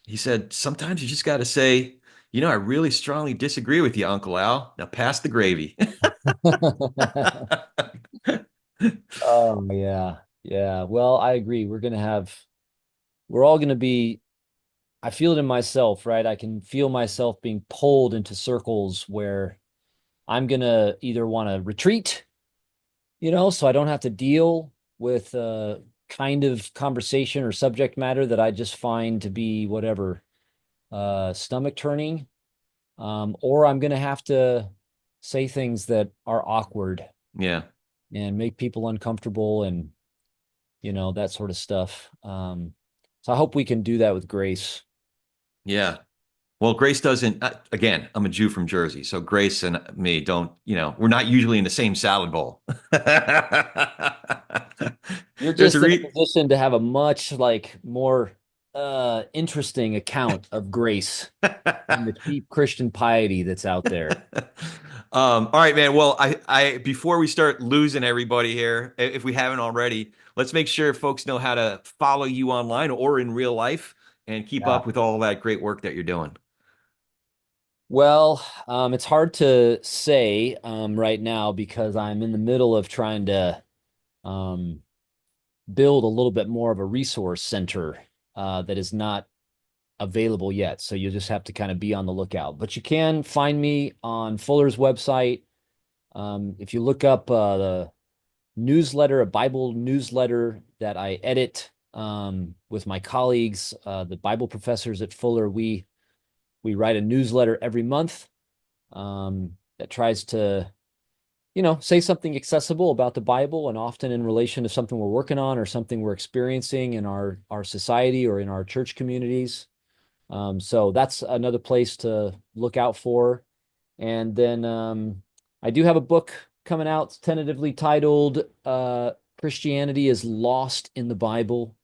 He said, sometimes you just got to say, I really strongly disagree with you, Uncle Al. Now pass the gravy. Oh, yeah. Yeah. Well, I agree. We're all going to be, I feel it in myself, right? I can feel myself being pulled into circles where I'm going to either want to retreat, so I don't have to deal with kind of conversation or subject matter that I just find to be whatever, stomach turning. Or I'm going to have to say things that are awkward Yeah. and make people uncomfortable and, that sort of stuff. So I hope we can do that with grace. Yeah. Well, Grace doesn't, again, I'm a Jew from Jersey, so Grace and me don't, we're not usually in the same salad bowl. You're There's a just in a re position to have a much like more interesting account of grace and the cheap Christian piety that's out there. All right, man. Well, before we start losing everybody here, if we haven't already, let's make sure folks know how to follow you online or in real life and keep Yeah. up with all that great work that you're doing. Well, it's hard to say right now because I'm in the middle of trying to um, build a little bit more of a resource center that is not available yet. So you'll just have to kind of be on the lookout. But you can find me on Fuller's website. If you look up the newsletter, a Bible newsletter that I edit with my colleagues, the Bible professors at Fuller, we write a newsletter every month that tries to say something accessible about the Bible, and often in relation to something we're working on or something we're experiencing in our society or in our church communities. So that's another place to look out for. And then I do have a book coming out tentatively titled Christianity is Lost in the Bible.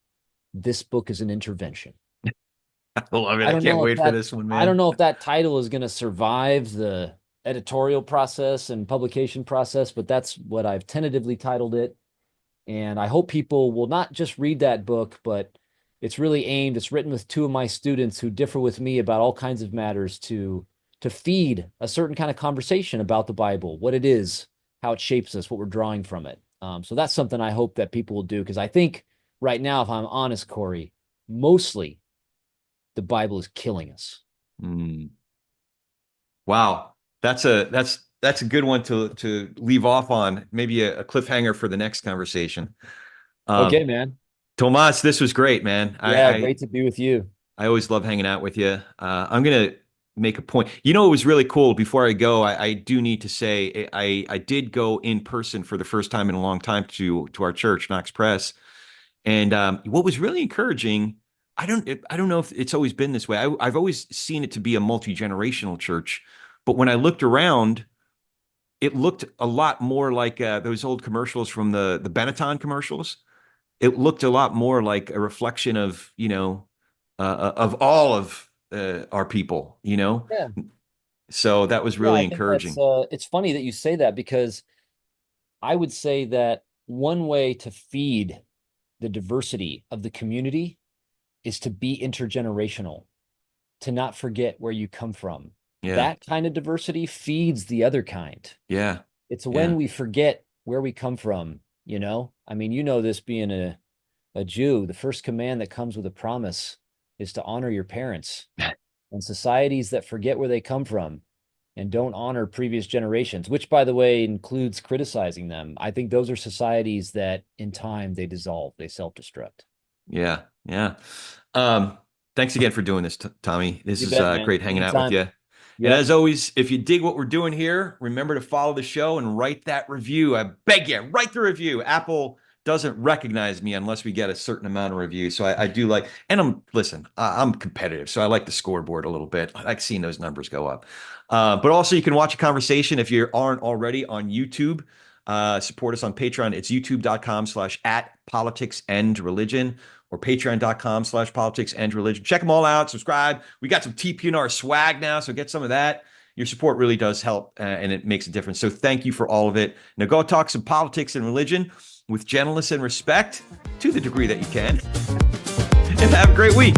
This book is an intervention. I love it. I I don't can't know if wait for that this one, I don't man. know if that title is going to survive the editorial process and publication process, but that's what I've tentatively titled it. And I hope people will not just read that book, but it's written with two of my students who differ with me about all kinds of matters to feed a certain kind of conversation about the Bible, what it is, how it shapes us, what we're drawing from it. So that's something I hope that people will do, because I think right now, if I'm honest, Corey, mostly the Bible is killing us. Mm. Wow. That's a good one to leave off on. Maybe a cliffhanger for the next conversation. Um, Okay, man. Tomas, this was great, man. Yeah, great to be with you. I always love hanging out with you. I'm gonna make a point. You know, it was really cool. Before I go, I do need to say I did go in person for the first time in a long time to our church, Knox Press, and what was really encouraging. I don't know if it's always been this way. I've always seen it to be a multi-generational church, but when I looked around, it looked a lot more like those old commercials from the Benetton commercials. It looked a lot more like a reflection of, of all of our people, Yeah. So that was Yeah, really I think that's encouraging. it's funny that you say that, because I would say that one way to feed the diversity of the community is to be intergenerational, to not forget where you come from. Yeah. That kind of diversity feeds the other kind. Yeah. It's Yeah. when we forget where we come from, you know? I mean, this being a Jew, the first command that comes with a promise is to honor your parents. And societies that forget where they come from and don't honor previous generations, which, by the way, includes criticizing them, I think those are societies that in time they dissolve, they self-destruct. Yeah. Yeah. Um, Thanks again for doing this, Tommy. This You is bet, man. great hanging out with Anytime. you. And Yep. as always, if you dig what we're doing here, remember to follow the show and write that review. I beg you, write the review. Apple doesn't recognize me unless we get a certain amount of reviews. So I do like, and I'm competitive, so I like the scoreboard a little bit. I like seeing those numbers go up. But also, you can watch a conversation if you aren't already on YouTube. Support us on Patreon. It's youtube.com/at politics and religion, or patreon.com/politics and religion. Check them all out. Subscribe. We got some TPNR swag now, so get some of that. Your support really does help, and it makes a difference. So thank you for all of it. Now go talk some politics and religion with gentleness and respect to the degree that you can. And have a great week.